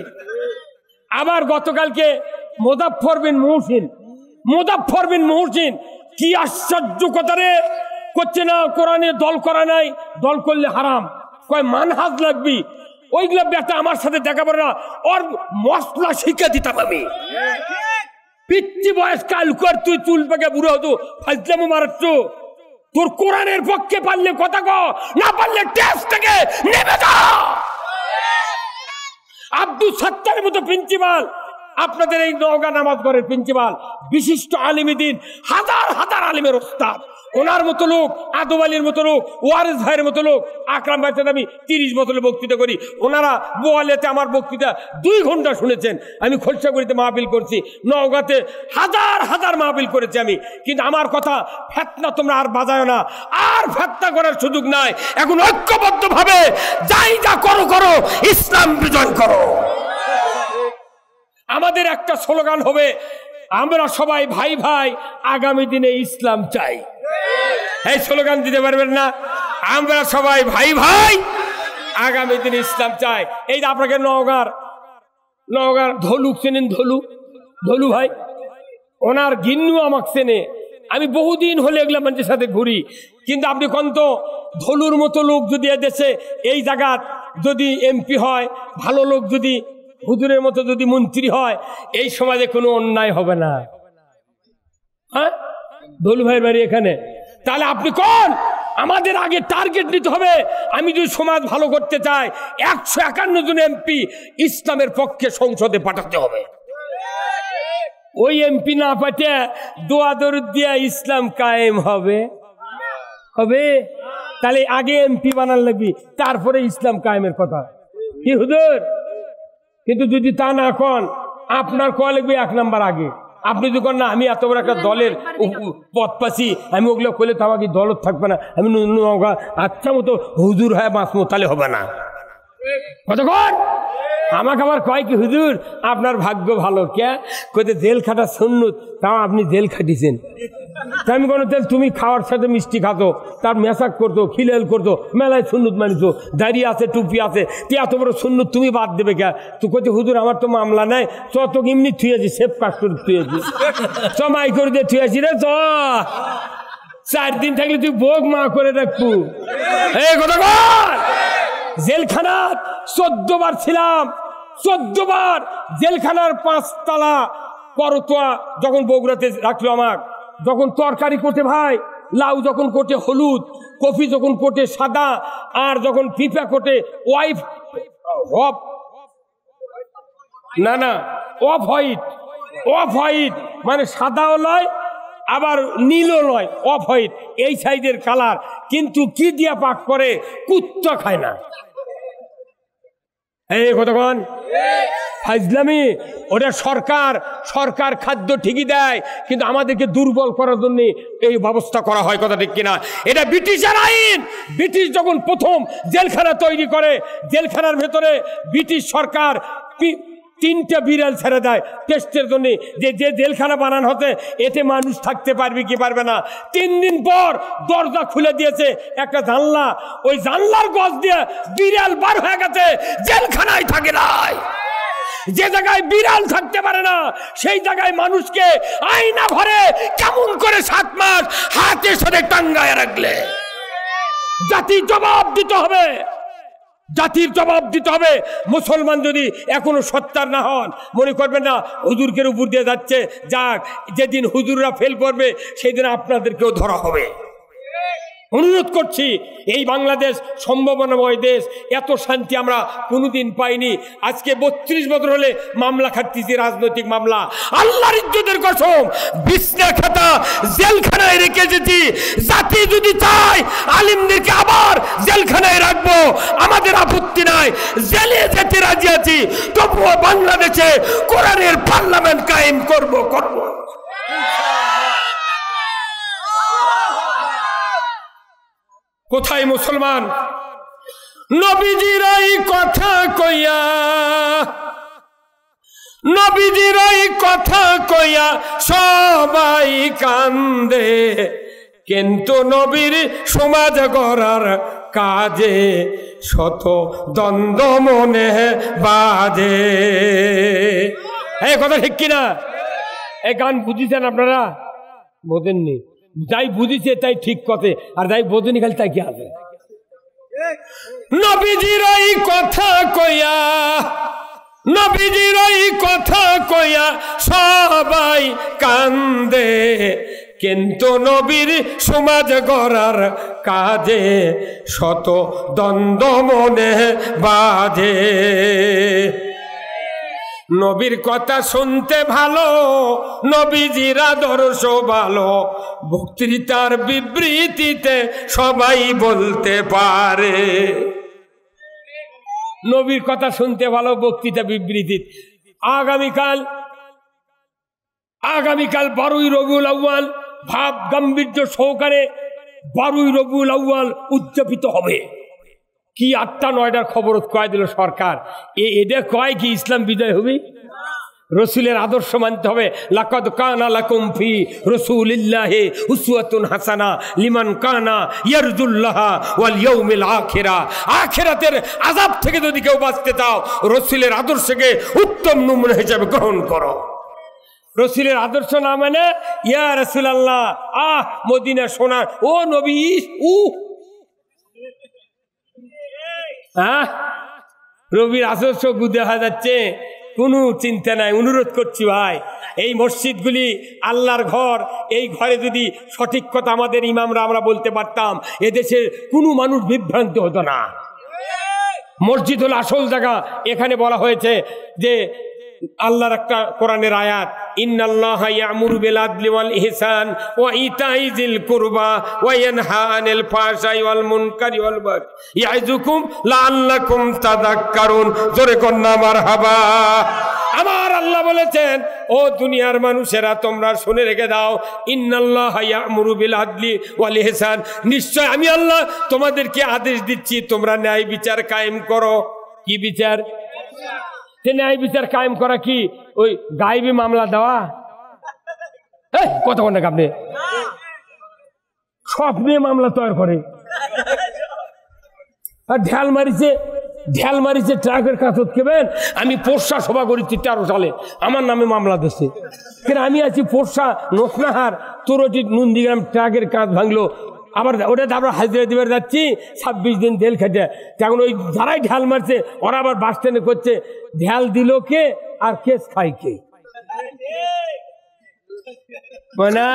আবার গতকালকে মোজাফফর বিন মুহসিন কি আশ্চর্য কথা রে করছে না, কোরআনে দল করা নাই, দল করলে হারাম, কয় মানহাজ লাগবি। ওইগুলা বেটা আমার সাথে দেখা পড়ে না, ওর মশলা শিখে দিতাম আমি। পিচ্ছি বয়স কাল কর, তুই চুল পেকে বুড়ো হতো, ফাজলামো মারাচ্ছ। তোর কোরআনের পক্ষে পারলে কথা কও, না পারলে টেস্ট থেকে নেমে যাও। আব্দুল সত্তারের মতো প্রিন্সিপাল, আপনাদের এই নওগাঁ নামাজ ঘরের প্রিন্সিপাল, বিশিষ্ট আলিম দ্বীন, হাজার হাজার আলিমের ওস্তাদ, ওনার মতো লোক, আদব আলীর মতো লোক, ওয়ারেস ভাইয়ের মতো লোক, আকরাম ভাইয়ের সাথে আমি 30 বছরের বক্তৃতা করি। ওনারা বোয়ালেতে আমার বক্তৃতা 2 ঘন্টা শুনেছেন। আমি খোলসাগড়িতে মাহফিল করছি, নওগাঁতে হাজার হাজার মাহফিল করেছি আমি। কিন্তু আমার কথা ফেতনা তোমরা আর বাজায় না, আর ফেতনা করার সুযোগ নাই। এখন ঐক্যবদ্ধ ভাবে যাই যা করো করো, ইসলাম বিজয় করো। আমাদের একটা স্লোগান হবে, আমরা সবাই ভাই ভাই, আগামী দিনে ইসলাম চাই। এই স্লোগান দিতে পারবেন না? আমরা সবাই ভাই ভাই, আগামী দিনে ইসলাম চাই। এই আপনাকে নওগাঁর ধলুক চেনেন? ধলু ভাই, ওনার গিন্নু আমাকে চেনে। আমি বহুদিন হলে এগুলা মানুষের সাথে ঘুরি, কিন্তু আপনি কোন তো ধলুর মতো লোক যদি এদেশে এই জায়গা যদি এমপি হয়, ভালো লোক যদি হুজুরের মতো যদি মন্ত্রী হয়, এই সমাজে কোনো অন্যায় হবে না। হ্যাঁ, ধলু ভাইয়ের বাড়ি এখানে। তাহলে আপনি কোন আমাদের আগে টার্গেট নিতে হবে। আমি যদি সমাজ ভালো করতে চাই, 151 জন এমপি ইসলামের পক্ষে সংসদে পাঠাতে হবে। ওই এমপি না পাঠিয়ে দোয়া দরুদ দিয়া ইসলাম কায়েম হবে হবে। তাহলে আগে এমপি বানার লাগবে, তারপরে ইসলাম কায়েমের কথা কি হুজুর? কিন্তু যদি তা না কন, আপনার কয়া লাগবে 1 নাম্বার আগে। আপনি যদি না আমি এত বড় একটা দলের পথ পাচ্ছি, আমি ওগুলো করলে তো আমাকে দলত থাকবে না, আমি আচ্ছা মতো হুজুর হয়ে বাঁচবো, তাহলে হবে না। কতক্ষণ আমাকে আবার কয় কি হুজুর আপনার ভাগ্য ভালো, কে কইতে জেল খাটা সুন্নত, তাও আপনি জেল খাটিছেন। তা আমি কোনো তেল তুমি খাওয়ার সাথে মিষ্টি খাতো, তার মেশাক করতো, খিলেল করতো, মেলায় সুন্নত মানিতো, দাড়ি আছে, টুপি আছে, তুই এত বড় সুন্নত তুমি বাদ দেবে কে? তুই কইতে হুজুর আমার তো মামলা নাই, চ তো এমনি থুয়েছি, সেফ কাজ করে থুয়েছি, চ মাই করে দিয়ে থুয়েছি রে, চ 4 দিন থাকলে তুই বোক মা করে রাখবো। এই কথা বল। জেলখানা 14 বার ছিলাম, 14 বার জেলখানার 5 তলা করতোয়া যখন বগুড়াতে রাখলো আমার, যখন তরকারি কোটে ভাই লাউ, যখন কোটে হলুদ, কফি যখন কোটে সাদা, আর যখন পিপা কোটে ওয়াইফ অফ না না অফ হোয়াইট, অফ হোয়াইট মানে সাদাও লয় আবার নীলও লয়, অফ হোয়াইট এই সাইজের কালার। কিন্তু কি দিয়া পাক করে, কুত্তা খায় না। এই কতক্ষণ ফাজলামি। ওটা সরকার খাদ্য ঠিকই দেয়, কিন্তু আমাদেরকে দুর্বল করার জন্য এই ব্যবস্থা করা হয়, কথা ঠিক কিনা? এটা ব্রিটিশের আইন। ব্রিটিশ যখন প্রথম জেলখানা তৈরি করে, জেলখানার ভেতরে ব্রিটিশ সরকার 3টা বিড়াল ছেড়ে দেয় টেস্টের জন্য, যে জেলখানা বানানো হতে এতে মানুষ থাকতে পারবে কি পারবে না। 3 দিন পর দরজা খুলে দিয়েছে একটা জানলা, ওই জানলার গজ দিয়ে বিড়াল বার হয়ে গেছে, জেলখানায় থাকে নাই। যে জায়গায় বিড়াল থাকতে পারে না, সেই জায়গায় মানুষকে আয়না ঘরে কেমন করে 7 মাস হাতে সাথে টাঙ্গায় রাখলে? জাতির জবাব দিতে হবে, জাতির জবাব দিতে হবে। মুসলমান যদি এখনো সত্যার না হন, মনে করবেন না হুজুরকে উপর দিয়ে যাচ্ছে, যাক যেদিন হুজুররা ফেল করবে সেদিন আপনাদেরকেও ধরা হবে। অনুরোধ করছি, এই বাংলাদেশ সম্ভাবনাময় দেশ, এত শান্তি আমরা কোনোদিন পাইনি। আজকে 32 বছর হলে মামলা খাটতেছি, রাজনৈতিক মামলা। আল্লাহর ইজ্জতের কসম, বিছনা খাতা জেলখানায় রেখে যেতে, জাতি যদি চায় আলিমদেরকে আবার জেলখানায় রাখবো, আমাদের আপত্তি নাই, জেলে যেতে রাজি আছি, তবুও বাংলাদেশে কোরআনের পার্লামেন্ট কায়েম করব। কোথায় মুসলমান? নবীজির এই কথা কইয়া, নবীজির এই কথা কইয়া সবাই কান্দে, কিন্তু নবীর সমাজ গড়ার কাজে শত দ্বন্দ্ব মনে বাজে। এই কথা ঠিক কিনা? এই গান বুঝিছেন আপনারা? বোঝেননি? যাই বুঝিছে তাই ঠিক কথা, আর যাই বোঝেনি খালি তাই কি আছে। নবীজির এই কথা কইয়া, নবীজির এই কথা কইয়া সবাই কান্দে, কিন্তু নবীর সমাজ গড়ার কাজে শত দ্বন্দ্ব মনে বাজে। নবীর কথা শুনতে ভালো, নবীজির আদর্শ ভালো, বক্তৃতার বিবৃতিতে সবাই বলতে পারে। নবীর কথা শুনতে ভালো, বক্তৃতা বিবৃতি। আগামীকাল 12ই রবিউল আউয়াল ভাব গাম্ভীর্য সহকারে 12ই রবিউল আউয়াল উদযাপিত হবে। কি 8টা-9টার খবর কয় দিল সরকার। এটা কয় কি ইসলাম বিজয় হবে? রসুলের আদর্শ মানতে হবে। লাকাদ কানা লাকুম ফি রাসূলিল্লাহি উসওয়াতুন হাসানা লিমান কানা ইয়ারজুল্লাহ ওয়াল ইয়াউমিল আখিরা। আখিরাতের আযাব থেকে যদি কেউ বাঁচতে চাও, রসুলের আদর্শকে উত্তম নমুনা হিসেবে গ্রহণ করো। রসুলের আদর্শ না মানে ইয়া রাসূলুল্লাহ মদিনা সোনার ও নবী রবির আদর্শ দেখা যাচ্ছে, কোনো চিন্তা নাই। অনুরোধ করছি ভাই, এই মসজিদগুলি আল্লাহর ঘর, এই ঘরে যদি সঠিক কথা আমাদের ইমামরা আমরা বলতে পারতাম, এদেশের কোনো মানুষ বিভ্রান্ত হতো না। মসজিদ হলো আসল জায়গা। এখানে বলা হয়েছে যে আল্লাহর একটা কোরআনের আয়াত, ইন্নাল্লাহা ইয়ামুরু বিল আদলি ওয়াল ইহসান ওয়া ইতাই যিল কুরবা ওয়া ইয়ানহা আনিল ফাহশাই ওয়াল মুনকারি ওয়াল বাগই ইয়াইযুকুম লাআল্লাকুম তাযাক্কারুন। জোরে কন্না মারহাবা। আমার আল্লাহ বলেছেন, ও দুনিয়ার মানুষেরা তোমরা শুনে রেখে দাও, ইন্নাল্লাহা ইয়ামুরু বিল আদলি ওয়াল ইহসান, নিশ্চয় আমি আল্লাহ তোমাদেরকে আদেশ দিচ্ছি তোমরা ন্যায় বিচার কায়েম করো। কি বিচার? ন্যায় বিচার কায়েম করা কি ওই গায়েবী মামলা দেওয়া? কত ঘন্টা আপনি সব নিয়ে মামলা তৈরি করে, আর ঢেল মারিছে ট্রাকের কাছে কেবেন। আমি পোরশা সভা করেছি 13 সালে, আমার নামে মামলা দিচ্ছে। কিন্তু আমি আছি পোরশা নোসনাহার তোরটি নন্দীগ্রাম, ট্রাকের কাজ ভাঙলো, আবার ওটা আমরা হাজিরা দিবার যাচ্ছি 26 দিন জেল খেটে। তখন ওই যারাই ঢাল মারছে ওরা আবার বাস স্ট্যান্ডে করছে, ঢাল দিল কে আর কেস খাই কে? না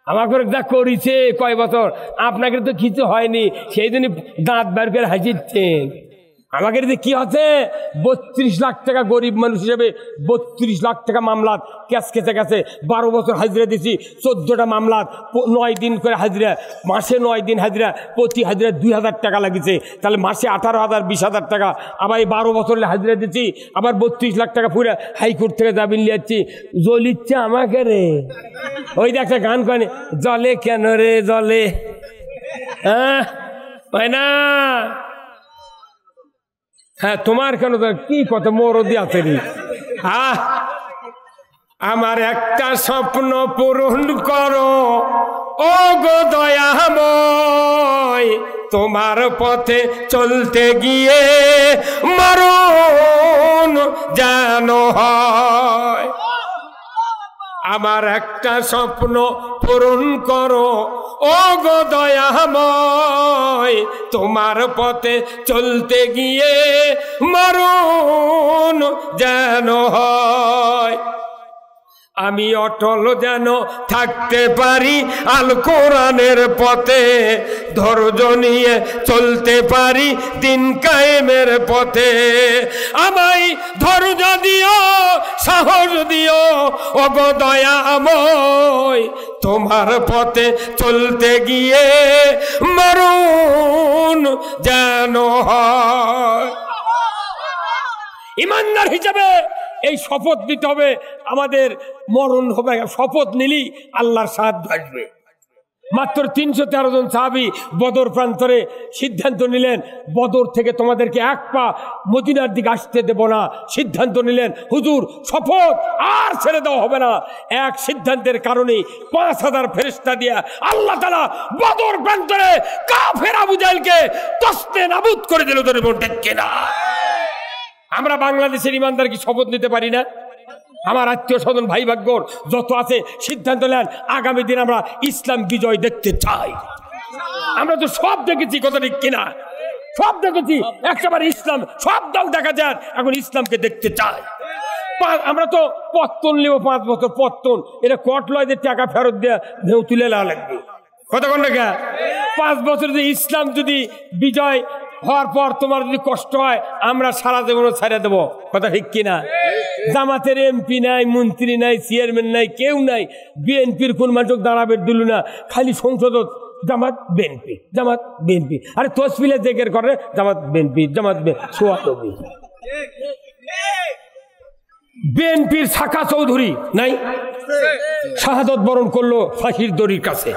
আমাকে যা করেছে কয় বছর, আপনাকে তো কিছু হয়নি, সেই জন্য দাঁত বার করে হাসিচ্ছেন। আমাকে কি হচ্ছে, 32 লাখ টাকা গরিব মানুষ হিসেবে 32 লাখ টাকা মামলা ক্যাশ কেসে গেছে। 12 বছর হাজিরা দিছি, 14টা মামলা, 9 দিন করে হাজিরা, মাসে 9 দিন হাজিরা, প্রতি হাজিরা 2000 টাকা লাগিছে, তাহলে মাসে 18,000 20,000 টাকা। আবার এই 12 বছরের হাজিরা দিচ্ছি, আবার 32 লাখ টাকা পুরো হাইকোর্ট থেকে জামিন নিয়েছি। জ্বলিচ্ছে আমাকে রে। ওই যে একটা গান করে, জলে কেন রে জলে, হয় না? হ্যাঁ তোমার কেন, কি কথা মরদি আছে রে। আমার একটা স্বপ্ন পূরণ করো ও গো দয়াময়, তোমার পথে চলতে গিয়ে মরণ যেন হয়। আমার একটা স্বপ্ন পূরণ করো ও গো দয়াময়, তোমার পথে চলতে গিয়ে মরণ যেন হয়। আমি অটল যেন থাকতে পারি আল কোরআনের পথে, ধৈর্য নিয়ে চলতে পারি দিন কায়েমের পথে। আমায় ধৈর্য দিও, সাহস দিও ও গো দয়াময়, তোমার পথে চলতে গিয়ে মরণ যেন হয়। ইমানদার হিসাবে এই শপথ নিতে হবে, আমাদের মরণ হবে। শপথ নিলেই আল্লাহর সাহায্য আসবে। মাত্র 313 জন সাহাবী বদর প্রান্তরে সিদ্ধান্ত নিলেন, বদর থেকে তোমাদেরকে এক পা মদিনার দিকে আসতে দেব না। সিদ্ধান্ত নিলেন, হুজুর শপথ আর ছেড়ে দেওয়া হবে না। এক সিদ্ধান্তের কারণে 5000 ফেরেশতা দিয়ে আল্লাহ তাআলা বদর প্রান্তরে কাফের আবু জাহেলকে তসতে নাবুদ করে দিল। তোর মন ঠিক কিনা? আমরা বাংলাদেশের ইমানদার কি শপথ নিতে পারি না? আমার আত্মীয় স্বজন ভাই ভাগ্যর যত আছে সিদ্ধান্ত নেন, আগামী দিন আমরা ইসলাম বিজয় দেখতে চাই। আমরা তো সব দেখেছি, কথা ঠিক কিনা? সব দেখেছি, একেবারে ইসলাম সব দল দেখা যায়, এখন ইসলামকে দেখতে চাই। আমরা তো পত্তন নেব, 5 বছর পত্তন, এটা কট লয় যে টাকা ফেরত দেওয়া ঢেউ তুলে নেওয়া লাগবে। কথা কোন টাকা? 5 বছর যে ইসলাম যদি বিজয় হওয়ার পর তোমার যদি কষ্ট হয়, আমরা সারা জীবন ছেড়ে দেবো। কথা ঠিক কিনা? জামাতের এমপি নাই, মন্ত্রী নাই, চেয়ারম্যান নাই, কেউ নাই। বিএনপির কোন মানুষ দাঁড়াবে দিল না, খালি সংসদ জামাত বিএনপি, জামাত বিএনপি। আরে তসবিলে জেকের করে জামাত বিএনপি, জামাত বিএনপির শাখা চৌধুরী নাই, শাহাদত বরণ করলো ফাঁসির দড়ির কাছে।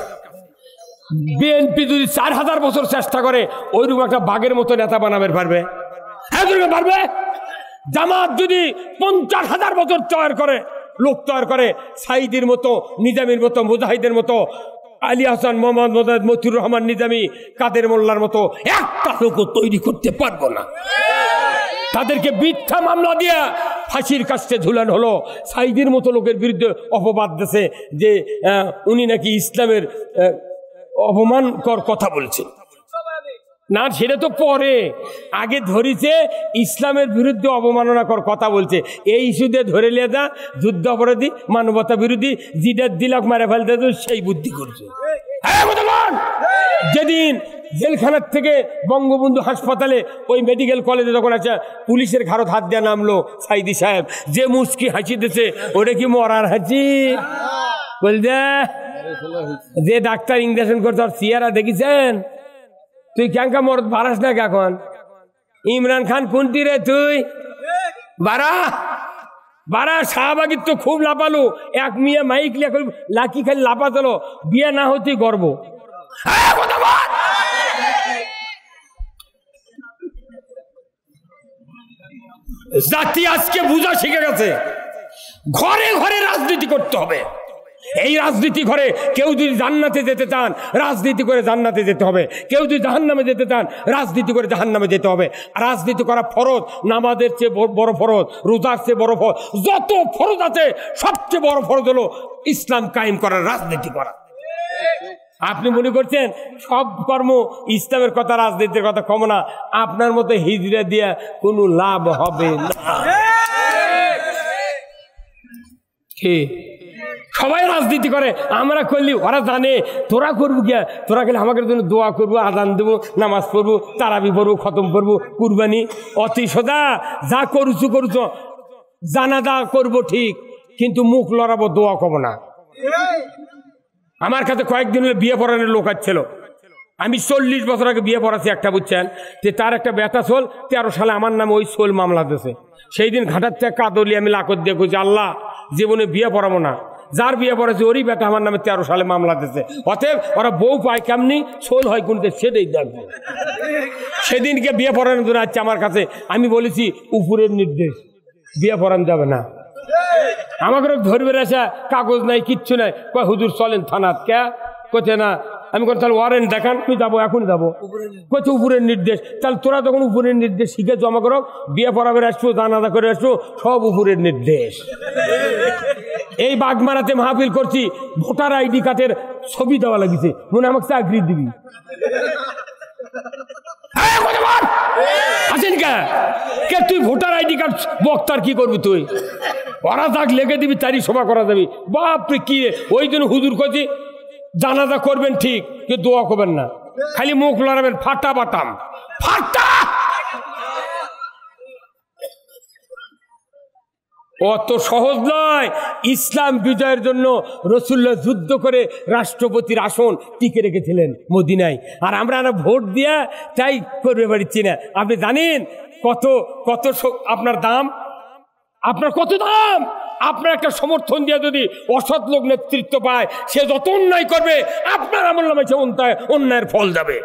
বিএনপি যদি 4000 বছর চেষ্টা করে ওইরকম একটা বাঘের মতো নেতা বানাবে পারবে? হ্যাঁ পারবে। জামাত যদি 50,000 বছর লোক তৈরি করে, সাইদির মতো, নিজামীর মতো, মুজাহিদের মতো, আলী হাসান, মোহাম্মদ মোজাহিদ, মতিউর রহমান নিজামী, কাদের মোল্লার মতো একটা লোক তৈরি করতে পারবো না। তাদেরকে মিথ্যা মামলা দিয়ে ফাঁসির কাছে ঝুলানো হলো। সাইদির মতো লোকের বিরুদ্ধে অপবাদ দিয়েছে যে উনি নাকি ইসলামের অপমানকর কথা বলছেন। না, সেটা তো পরে, আগে ধরেছে ইসলামের বিরুদ্ধে অবমাননাকর কথা বলছে। এই ইস্যুতে ধরে নিয়ে যা যুদ্ধ অপরাধী, মানবতা বিরোধী, জিডার দিলাক মারে ফেলতে সেই বুদ্ধি করছে। যেদিন জেলখানার থেকে বঙ্গবন্ধু হাসপাতালে ওই মেডিকেল কলেজে যখন আছে পুলিশের ঘাড়ত হাত দেওয়া নামলো সাইদি সাহেব, যে মুচকি হাসি দিয়েছে ওটা কি মরার হাসি? বলছে যে ডাক্তার ইঞ্জেকশন করছে আর সিয়ারা দেখেছেন, তুই ক্যাঙ্কা মরদ বাড়াস না এখন? ইমরান খান কোনটি রে তুই? বাড়া বাড়া, শাহবাগির তো খুব লাপালো, এক মিয়া মাইক লাকি খালি লাপাতলো, বিয়ে না হতে গর্ব। জাতি আজকে বুঝা শিখে গেছে, ঘরে ঘরে রাজনীতি করতে হবে। এই রাজনীতি ঘরে কেউ যদি জান্নাতে যেতে চান রাজনীতি করে জান্নাতে যেতে হবে, কেউ যদি জাহান্নামে যেতে চান রাজনীতি করে জাহান্নামে যেতে হবে। রাজনীতি করা ফরজ, নামাজের চেয়ে বড় ফরজ, রোজার চেয়ে বড় ফরজ, যত ফরজ আছে সবচেয়ে বড় ফরজ হলো ইসলাম কায়েম করার, রাজনীতি করা। আপনি মনে করছেন সব কর্ম ইসলামের কথা, রাজনীতির কথা কম না? আপনার মতো হিজড়া দিয়া কোনো লাভ হবে না। সবাই রাজনীতি করে, আমরা করলি ওরা জানে, তোরা করবো গিয়া, তোরা গেলে আমাকে জন্য দোয়া করবো, আজান দেবো, নামাজ পড়বো, তারাবি পড়বো, খতম করবো, কুরবানি, অতি সোজা যা করুছো করুছো, জানাজা করবো ঠিক, কিন্তু মুখ লড়াবো, দোয়া করবো না। আমার কাছে কয়েকদিন বিয়ে পড়ানোর লোক আসছিল, আমি 40 বছর আগে বিয়ে পড়াচ্ছি একটা, বুঝছেন, যে তার একটা ব্যথা সোল 13 সালে আমার নামে ওই সোল মামলা দিয়েছে। সেই দিন ঘাটার থেকে কাদলি আমি লাকত দিয়ে কইছি, আল্লাহ জীবনে বিয়ে পড়াবো না, যার বিয়ে পড়েছে ওরই ব্যথা আমার নামে 13 সালে মামলা দিয়েছে, অতএব ওরা বউ পায় কেমনি, সোল হয় কোনটা সেটাই দেখবে। সেদিনকে বিয়ে পড়ানোর জন্য আসছে আমার কাছে, আমি বলেছি উপরের নির্দেশ, বিয়ে পড়ানো যাবে না। আমাকে ধরবে আসা, কাগজ নাই, কিচ্ছু নাই, কয় হুজুর চলেন থানাত। কে কোথায় না? আমি কোন তাহলে ওয়ারেন্ট দেখান, আমি যাবো, এখন যাবো। কোথায় উপরের নির্দেশ? তাহলে তোরা তখন উপরের নির্দেশ শিখে জমা করো, বিয়ে পড়াবে আসবো, জানাজা করে আসবো, সব উপরের নির্দেশ। এই বাগমারাতে মাহফিল করছি, ভোটার আইডি কার্ডের ছবি দেওয়া লাগিছে, মনে আমাকে চাকরি দিবি। কে তুই ভোটার আইডি কার্ড বক্তার কি করবি তুই? ওরা যাক লেগে দিবি, তারই সভা করা যাবি। বাপরে কি, ওই জন্য হুজুর কছি জানাজা করবেন ঠিক, কিন্তু দোয়া করবেন না, খালি মুখ লড়াবেন, ফাটা বাটাম ফাটা। অত সহজ নয়। ইসলাম বিজয়ের জন্য রাসূলুল্লাহ যুদ্ধ করে রাষ্ট্রপতির আসন টিকে রেখেছিলেন মদিনায়, আর আমরা ভোট দিয়া তাই করবে পারছি না। আপনি জানেন কত কত আপনার দাম, আপনার কত দাম? আপনার একটা সমর্থন দিয়ে যদি অসৎ লোক নেতৃত্ব পায়, সে যত অন্যায় করবে আপনার আমল নামে সে অন্যায়ের ফল যাবে।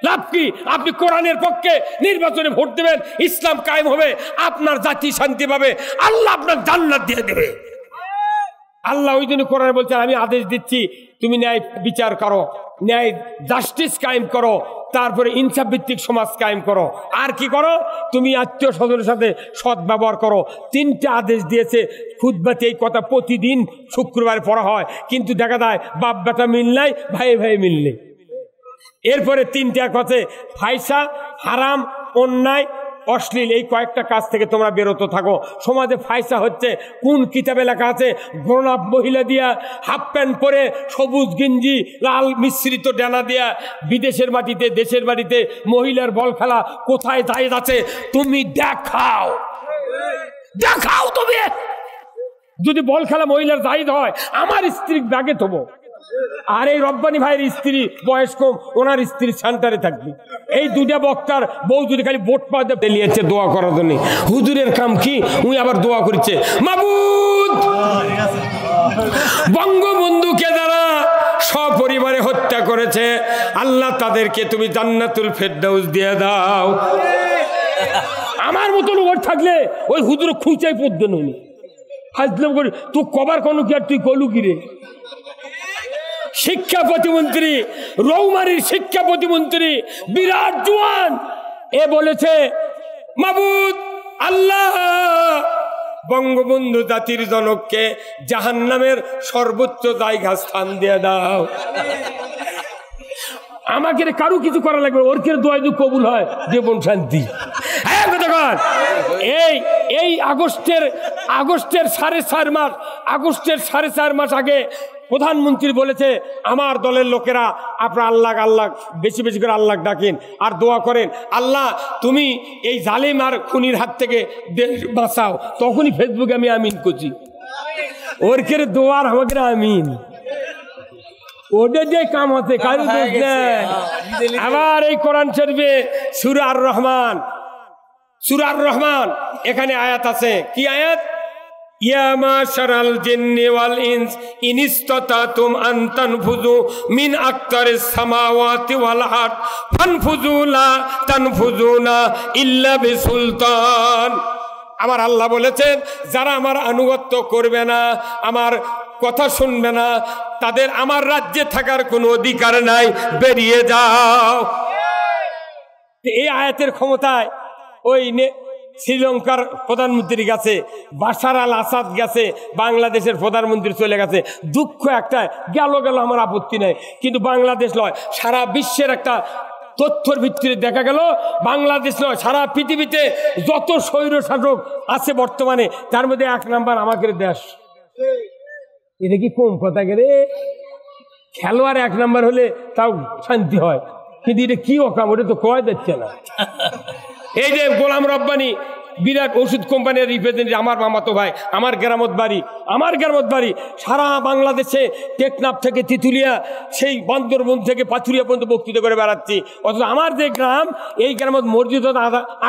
লাভ কি? আপনি কোরআনের পক্ষে নির্বাচনে ভোট দেবেন, ইসলাম কায়েম হবে, আপনার জাতি শান্তি পাবে, আল্লাহ আপনার জান্নাত দিয়ে দেবে। আল্লাহ ওই জন্য কোরআনে বলছেন, আমি আদেশ দিচ্ছি তুমি ন্যায় বিচার করো, ন্যায় জাস্টিস কায়েম করো, তারপরে ইনসাফ ভিত্তিক সমাজ কায়েম করো, আর কি করো, তুমি আত্মীয় স্বজনের সাথে সৎ ব্যবহার করো। 3টে আদেশ দিয়েছে। খুতবাতে এই কথা প্রতিদিন শুক্রবার পড়া হয়, কিন্তু দেখা যায় বাপ বেটা মিল নাই, ভাই ভাই মিল নেই। এরপরে 3টা কথা, ফায়সা, হারাম, অন্যায়, অশ্লীল, এই কয়েকটা কাজ থেকে তোমরা বেরোত থাকো। সমাজে ফায়সা হচ্ছে, কোন কিতাবে লেখা আছে, গোলাপ মহিলা দিয়া হাফ প্যান্ট পরে সবুজ গেঞ্জি লাল মিশ্রিত ডানা দিয়া বিদেশের মাটিতে দেশের বাড়িতে মহিলার বল খেলা কোথায় জায়েজ আছে তুমি দেখাও, দেখাও। তুমি যদি বল খেলা মহিলার জায়েজ হয়, আমার স্ত্রী ব্যাগে থবো, আর এই রব্বানি ভাইয়ের স্ত্রী বয়স কম, ওনার স্ত্রী সেন্টারে থাকবে। এই 2টা বক্তার বউ যদি খালি ভোট পাওয়া পেলিয়েছে দোয়া করার জন্য, হুজুরের কাম কি? উনি আবার দোয়া করছে, মাবুদ বঙ্গবন্ধুকে যারা সপরিবারে হত্যা করেছে, আল্লাহ তাদেরকে তুমি জান্নাতুল ফেরদাউস দিয়ে দাও। আমার মতো লোক থাকলে ওই হুজুর খুঁচাই পড়তে নইনি, হাজলাম করি তুই কবার কোনো কি, আর তুই কলু কি রে? শিক্ষা প্রতিমন্ত্রী, রৌমারীর শিক্ষা প্রতিমন্ত্রী, বিরাট জওয়ান, এ বলেছে মাবুদ আল্লাহ বঙ্গবন্ধু জাতির জনককে জাহান্নামের সর্বোচ্চ জায়গা স্থান দিয়ে দাও। আমাকে কারো কিছু করা লাগবে, ওর কে দোয়া যদি কবুল হয় জীবন শান্তি। এই আগস্টের 4.5 মাস আগে প্রধানমন্ত্রী বলেছে আমার দলের লোকেরা আপনার আল্লাহ বেশি বেশি করে আল্লাহ ডাকেন আর দোয়া করেন, আল্লাহ তুমি এই জালিম আর খুনির হাত থেকে দেশ বাঁচাও। তখনই ফেসবুকে আমি আমিন করছি, ওর কে দোয়ার আমাকে আমিন, ওদের যে কাম হচ্ছে কারো দোষ নেই। আবার এই কোরআন শরীফে সূরা আর রহমান এখানে আয়াত আছে, কি আয়াত? ইয়া মাশারাল জিন্নি ওয়াল ইনস ইন ইসতাতাতুম আন তানফুযু মিন আকতারিস সামাওয়াতি ওয়াল আরদ ফানফুযু লা তানফুযুনা ইল্লা বিসুলতান। আমার আল্লাহ বলেছেন যারা আমার আনুগত্য করবে না, আমার কথা শুনবে না, তাদের আমার রাজ্যে থাকার কোনো অধিকার নাই, বেরিয়ে যাও। এই আয়াতের ক্ষমতায় ওই শ্রীলঙ্কার প্রধানমন্ত্রী গেছে, বাশার আল আসাদ গেছে, বাংলাদেশের প্রধানমন্ত্রী চলে গেছে। দুঃখ একটা গেল আমার আপত্তি নেই, কিন্তু বাংলাদেশ নয় সারা বিশ্বের একটা তথ্যর ভিত্তিতে দেখা গেল বাংলাদেশ নয় সারা পৃথিবীতে যত স্বৈর শাসক আছে বর্তমানে তার মধ্যে 1 নাম্বার আমাদের দেশ। এটা কি কম কথা গেলে? খেলোয়াড় 1 নাম্বার হলে তাও শান্তি হয়, কিন্তু এটা কি অকাম, ওটা তো কয় দিচ্ছে না। এই যে গোলাম রব্বানি বিরাট ওষুধ কোম্পানির রিপ্রেজেন্টেটিভ, আমার মামাতো ভাই, আমার গ্রামত বাড়ি সারা বাংলাদেশে টেকনাফ থেকে তিতুলিয়া সেই বান্দরবন থেকে পাথুরিয়া পর্যন্ত বক্তৃতা করে বেড়াচ্ছি। অথচ আমার যে গ্রাম, এই গ্রামত মসজিদ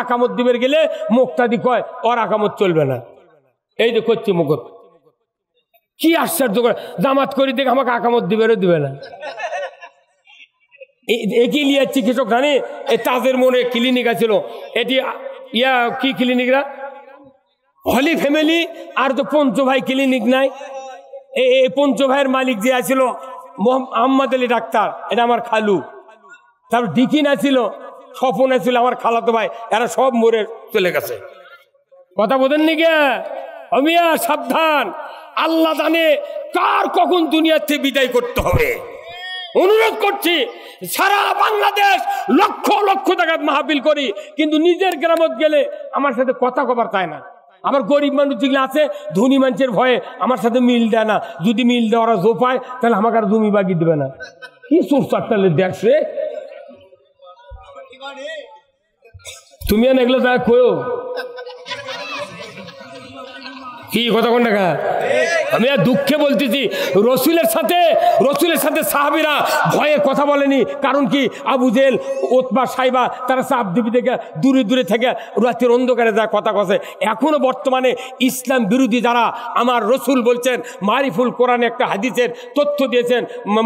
আকামত দিবের গেলে মুক্তাদি কয় ওর আকামত চলবে না। এই যে করছি মুখত, কি আশ্চর্য করে জামাত করি দেখে আমাকে আকামত দিবে না। একই লিয়া চিকিৎসক জানি এই তাজের মনে ক্লিনিক আছিল, এটি কি ক্লিনিকরা হলি ফ্যামিলি আর তো পঞ্চভাই ক্লিনিক নাই। এই পঞ্চভাইয়ের মালিক যে আছিল আহমদ আলী ডাক্তার, এটা আমার খালু। তারপর ডিকিন আছিল, স্বপন আছিল আমার খালাতো ভাই, এরা সব মরে চলে গেছে। কথা বোঝেননি কে? অমিয়া সাবধান, আল্লাহ জানে কার কখন দুনিয়ার থেকে বিদায় করতে হবে। অনুরোধ করছি সারা বাংলাদেশ লক্ষ লক্ষ টাকার মাহফিল করি, কিন্তু নিজের গ্রামত গেলে আমার সাথে কথা কবার চায় না। আমার গরিব মানুষ যেগুলো আছে ধনী মানুষের ভয়ে আমার সাথে মিল দেয় না। যদি মিল দেওয়া ওরা জো পায় তাহলে আমাকে আর জমি বাগিয়ে দেবে না। কি চোরচারটালে দেখছে তুমি এগুলো তা কয়ো কি কথা কোন টাকা? আমি আর দুঃখে বলতেছি, রসুলের সাথে সাহাবীরা ভয়ে কথা বলেনি। কারণ কি? আবু জেল, ওতবা, সাইবা তারা চাপ দিবি থেকে দূরে থেকে রাতের অন্ধকারে যা কথা কছে। এখনো বর্তমানে ইসলাম বিরোধী যারা, আমার রসুল বলছেন মারিফুল কোরআনে একটা হাদিসের তথ্য দিয়েছেন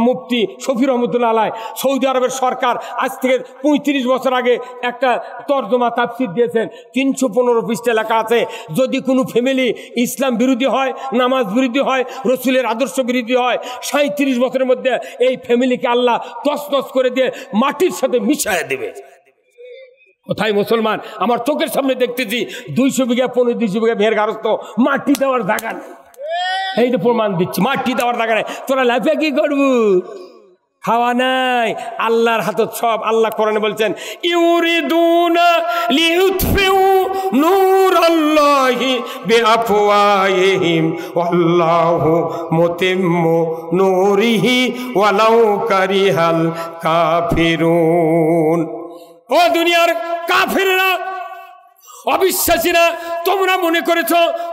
মুফতি শফি রহমতুল্লাহ আলাইহি। সৌদি আরবের সরকার আজ থেকে 35 বছর আগে একটা তর্জমা তাফসীর দিয়েছেন, 315 পৃষ্ঠা লেখা আছে, যদি কোনো ফ্যামিলি ইসলাম বিরোধী হয়, নামাজ বিরোধী হয়, রসুলের আদর্শ বিরোধী হয়, 37 বছরের মধ্যে এই ফ্যামিলিকে আল্লাহ তছনছ করে দিয়ে মাটির সাথে মিশায় দেবে। কোথায় মুসলমান? আমার চোখের সামনে দেখতেছি 200 বিঘা 200 বিঘা ভের গারস্থ, মাটি দেওয়ার জায়গা নেই। এই তো প্রমাণ দিচ্ছি, মাটি দেওয়ার জায়গা নেই। তোরা লাফে কি করবো? খাওয়া নাই, আল্লাহর হাতত সব। আল্লাহ কোরআনে বলছেন ইউরিদুনা লিইউতফিউ নূরাল্লাহি বিআফওয়াহিহিম ওয়াল্লাহু মুতিম্মু নূরিহি ওয়ালাউ কারিহাল কাফিরুন। ও দুনিয়ার কাফিররা, অবিশ্বাসীরা, তোমরা মনে করেছ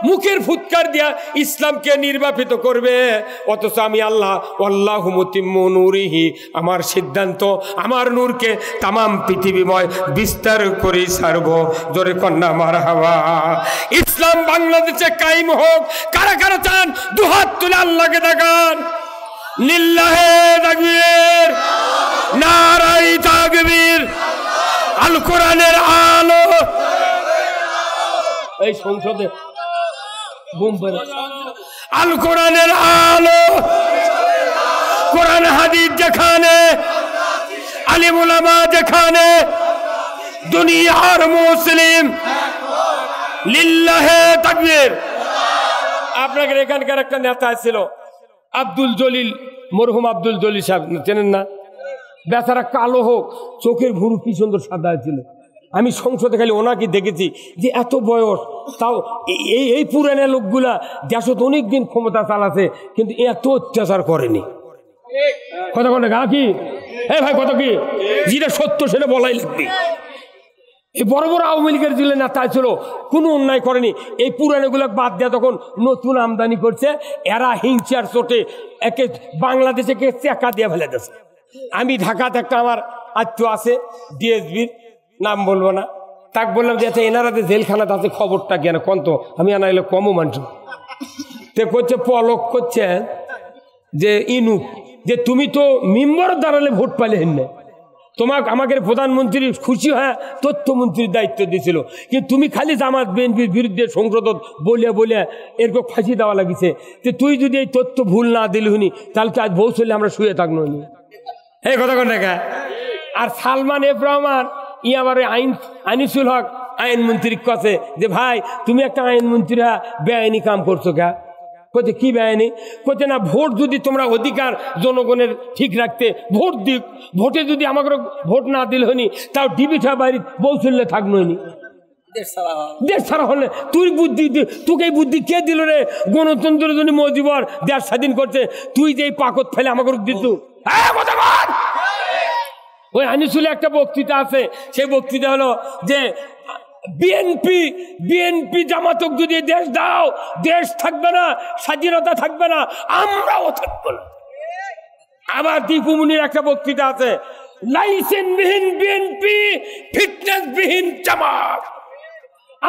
মুখের ফুৎকার দিয়া ইসলামকে নির্বাপিত করবে, অথচ আমি আল্লাহ আল্লাহু মুতিম্মু নূরিহি, আমার সিদ্ধান্ত আমার নূরকে তামাম পৃথিবীময় বিস্তার করে ছাড়ব। জোরে কন্যা মারহাবা। ইসলাম বাংলাদেশে কায়েম হোক। কারা কারা চান দুহাত তুলে আল্লাহকে দেখান। লিল্লাহে তাকবীর, নারায়ে তাকবীর। আল কোরআনের আলো। এই সংসদে আল কোরআনের আলো, কোরআন হাদিস যেখানে, আলিম উলামা যেখানে, দুনিয়ার মুসলিম লিল্লাহে তাকবীর। আপনাদের এখানকার একটা নেতা ছিল আব্দুল জলিল, মরহুম আব্দুল জলিল সাহেব, চেনেন না? বেচারা কালো হোক, চোখের ভুরু কি সুন্দর সাদা ছিল। আমি সংসদে খালি ওনাকে দেখেছি যে এত বয়স, তাও এই পুরানা লোকগুলা দেশত অনেকদিন ক্ষমতা চালাছে, কিন্তু এত অত্যাচার করেনি। কথা বলে গা কি ভাই, কত কি যেটা সত্য সেটা বলাই লাগবে। এই বড় বড় আওয়ামী লীগের যে নেতা ছিল কোনো অন্যায় করেনি। এই পুরানোগুলো বাদ দেওয়া তখন নতুন আমদানি করছে, এরা হিংসার চোটে একে বাংলাদেশে চেকা দিয়ে ফেলে দিয়েছে। আমি ঢাকাতে একটা আমার আত্মীয় আছে ডিএসবির, নাম বলবো না, তাকে বললাম যে আচ্ছা এনারাতে জেলখানাতে আছে খবরটা কেন কোন, তো আমি আনা এলে কমও মানুষ তে করছে পলক করছে যে ইনুক, যে তুমি তো মেম্বার দাঁড়ালে ভোট পাইলে হেন, তোমাকে আমাকে প্রধানমন্ত্রী খুশি হয় তথ্যমন্ত্রীর দায়িত্ব দিয়েছিল, কিন্তু তুমি খালি জামাত বিএনপির বিরুদ্ধে সংসদ বলে বলে এরকম ফাঁসি দেওয়া লাগিছে। তো তুই যদি এই তথ্য ভুল না দিলি হুনি, তাহলে কি আজ বউ চললে আমরা শুয়ে থাকবো নি? এই কথা কোন দেখা। আর সালমান এফ রহমান আমার আনিসুল হক আইনমন্ত্রীর কাছে যে ভাই তুমি একটা আইনমন্ত্রী বেআইনি কাম করছো কে? কোথায় কি বেআইনি? কোথায় না ভোট যদি তোমরা অধিকার জনগণের ঠিক রাখতে ভোট দিক, ভোটে যদি আমাকে ভোট না দিলে হনি তাও ডিবিটা বাড়ি বৌসল্যে থাকলো হনি, দেশ ছাড়া হলে তুই বুদ্ধি, তোকে এই বুদ্ধি কে দিল রে? গণতন্ত্রের জন্য মজিবর দেশ স্বাধীন করছে, তুই যে পাকত ফেলে আমাকে দিত। ওই আনিসুলে একটা বক্তৃতা আছে, সেই বক্তৃতা হলো যে বিএনপি জামাতক যদি দেশ দাও, দেশ থাকবে না, স্বাধীনতা থাকবে না, আমরাও থাকবো না। আবার দীপুমনির একটা বক্তৃতা আছে, লাইসেন্সবিহীন বিএনপি, ফিটনেসবিহীন জামাত,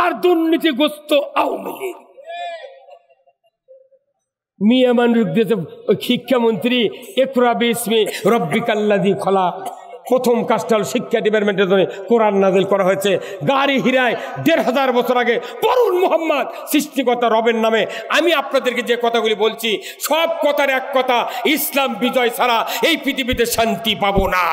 আর দুর্নীতিগ্রস্ত আওয়ামী লীগ। মিয়া মানুষ শিক্ষামন্ত্রী ইকরা বিসমি রব্বিকাল্লাযী খলাক, প্রথম কাজটা হল শিক্ষা ডিপার্টমেন্টের জন্য কোরআন নাজিল করা হয়েছে। গাড়ি হিরায় ১৫০০ বছর আগে পড়ুন মোহাম্মদ সৃষ্টিকর্তা রবের নামে। আমি আপনাদেরকে যে কথাগুলি বলছি সব কথার এক কথা, ইসলাম বিজয় ছাড়া এই পৃথিবীতে শান্তি পাবো না।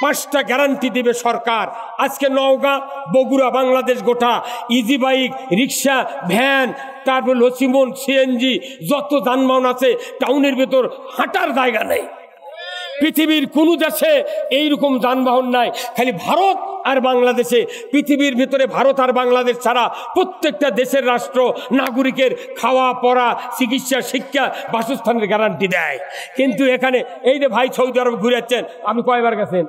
5টা গ্যারান্টি দেবে সরকার। আজকে নওগাঁ, বগুড়া, বাংলাদেশ গোটা ইজি বাইক, রিক্সা, ভ্যান, তারপর লসিমন, সিএনজি, যত যানবাহন আছে টাউনের ভেতর হাঁটার জায়গা নেই। পৃথিবীর কোন দেশে এইরকম যানবাহন নাই, খালি ভারত আর বাংলাদেশে। পৃথিবীর ভিতরে ভারত আর বাংলাদেশ ছাড়া প্রত্যেকটা দেশের রাষ্ট্র নাগরিকের খাওয়া পড়া, চিকিৎসা, শিক্ষা, বাসস্থানের গ্যারান্টি দেয়। কিন্তু এখানে এই যে ভাই সৌদি আরব ঘুরে যাচ্ছেন, আপনি কয়বার গেছেন?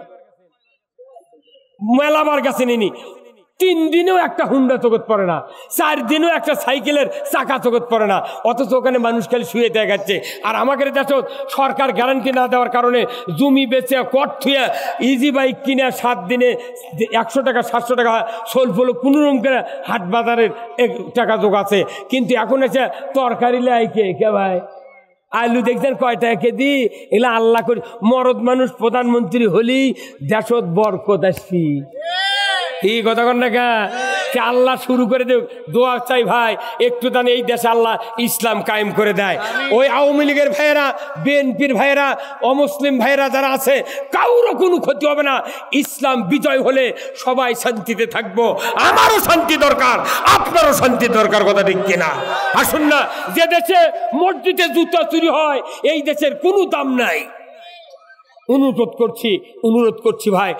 মেলাবার গেছেন ইনি, 3 দিনেও একটা হুন্ডা চোখত পড়ে না, 4 দিনেও একটা সাইকেলের চাকা চোখত পড়ে না, অথচ ওখানে মানুষ খালি শুয়ে দেখাচ্ছে। আর আমাদের দেশে সরকার গ্যারান্টি না দেওয়ার কারণে জমি বেচে কট থুয়ে ইজি বাইক কিনে 7 দিনে 100 টাকা 700 টাকা স্বল্প কোনোরকম করে হাট বাজারের টাকা যোগ আছে। কিন্তু এখন এসে তরকারি লাই কে ভাই, আলু দেখছেন কয় টাকা কেজি? এগুলো আল্লাহ করি, মরদ মানুষ প্রধানমন্ত্রী হলি দেশত বরকত আসবি। এই কথা কন না কে আল্লাহ শুরু করে দেব। দোয়া চাই ভাই একটু দান এই দেশে আল্লাহ ইসলাম কায়েম করে দেয়। ওই আওয়ামী লীগের ভাইয়েরা, বিএনপির ভাইয়েরা, অমুসলিম ভাইয়েরা যারা আছে কারোর কোনো ক্ষতি হবে না। ইসলাম বিজয় হলে সবাই শান্তিতে থাকবো। আমারও শান্তি দরকার, আপনারও শান্তি দরকার, কথা ঠিক কিনা? আসুন না, যে দেশে মসজিদে জুতা চুরি হয় এই দেশের কোনো দাম নাই। অনুরোধ করছি ভাই,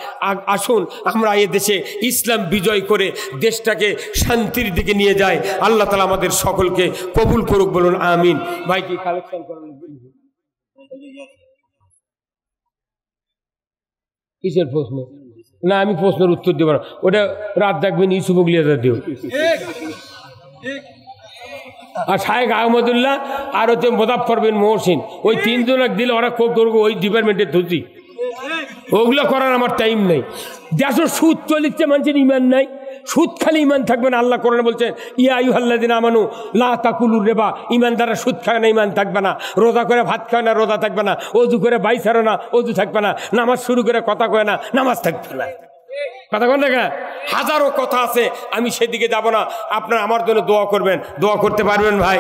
আসুন আমরা এ দেশে ইসলাম বিজয় করে দেশটাকে শান্তির দিকে নিয়ে যাই। আল্লাহ তাআলা আমাদের সকলকে কবুল করুক, বলুন আমিন। ভাই কি কালেকশন করেন? কিসের প্রশ্ন? না আমি প্রশ্নের উত্তর দেব না, ওটা রাত দেখবেন ইউসুফ লিয়াজা দিও। আর শায়েখ আহমদুল্লাহ আর হচ্ছে মোজাফফর বিন মহসিন, ওই 3 জনক দিলে ওরা খুব করবো ওই ডিপার্টমেন্টের ধুতি। ওগুলো করার আমার টাইম নেই। দেশের সুদ চলিচ্ছে, মানুষের ইমান নাই। সুদ খালি ইমান থাকবে না। আল্লাহ কোরআনে বলছেন ইয়া আইয়ুহাল্লাযিনা আমানু লা তাকুলুর রিবা, ইমানদাররা সুদ খায় না, ইমান থাকবে না। রোজা করে ভাত খায় না, রোজা থাকবে না। ওযু করে বাইসারো না, ওযু থাকবে না। নামাজ শুরু করে কথা কয় না, নামাজ থাকবে না। কথা বল না, হাজারো কথা আছে, আমি সেদিকে যাব না। আপনারা আমার জন্য দোয়া করবেন, দোয়া করতে পারবেন ভাই।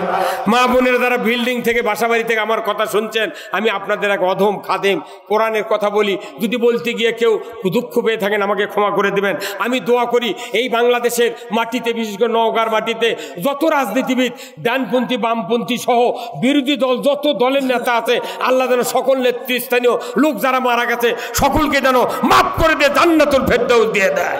মা বোনের যারা বিল্ডিং থেকে বাসাবাড়ি থেকে আমার কথা শুনছেন, আমি আপনাদের এক অধম খাদেম, কোরআনের কথা বলি। যদি বলতে গিয়ে কেউ দুঃখ পেয়ে থাকেন আমাকে ক্ষমা করে দেবেন। আমি দোয়া করি এই বাংলাদেশের মাটিতে, বিশেষ করে নওগাঁর মাটিতে যত রাজনীতিবিদ, ডানপন্থী বামপন্থী সহ বিরোধী দল যত দলের নেতা আছে, আল্লাহ যেন সকল নেতৃস্থানীয় লোক যারা মারা গেছে সকলকে যেন মাফ করে দিয়ে জান্নাতুল ফেরদাউস দিয়ে দেয়।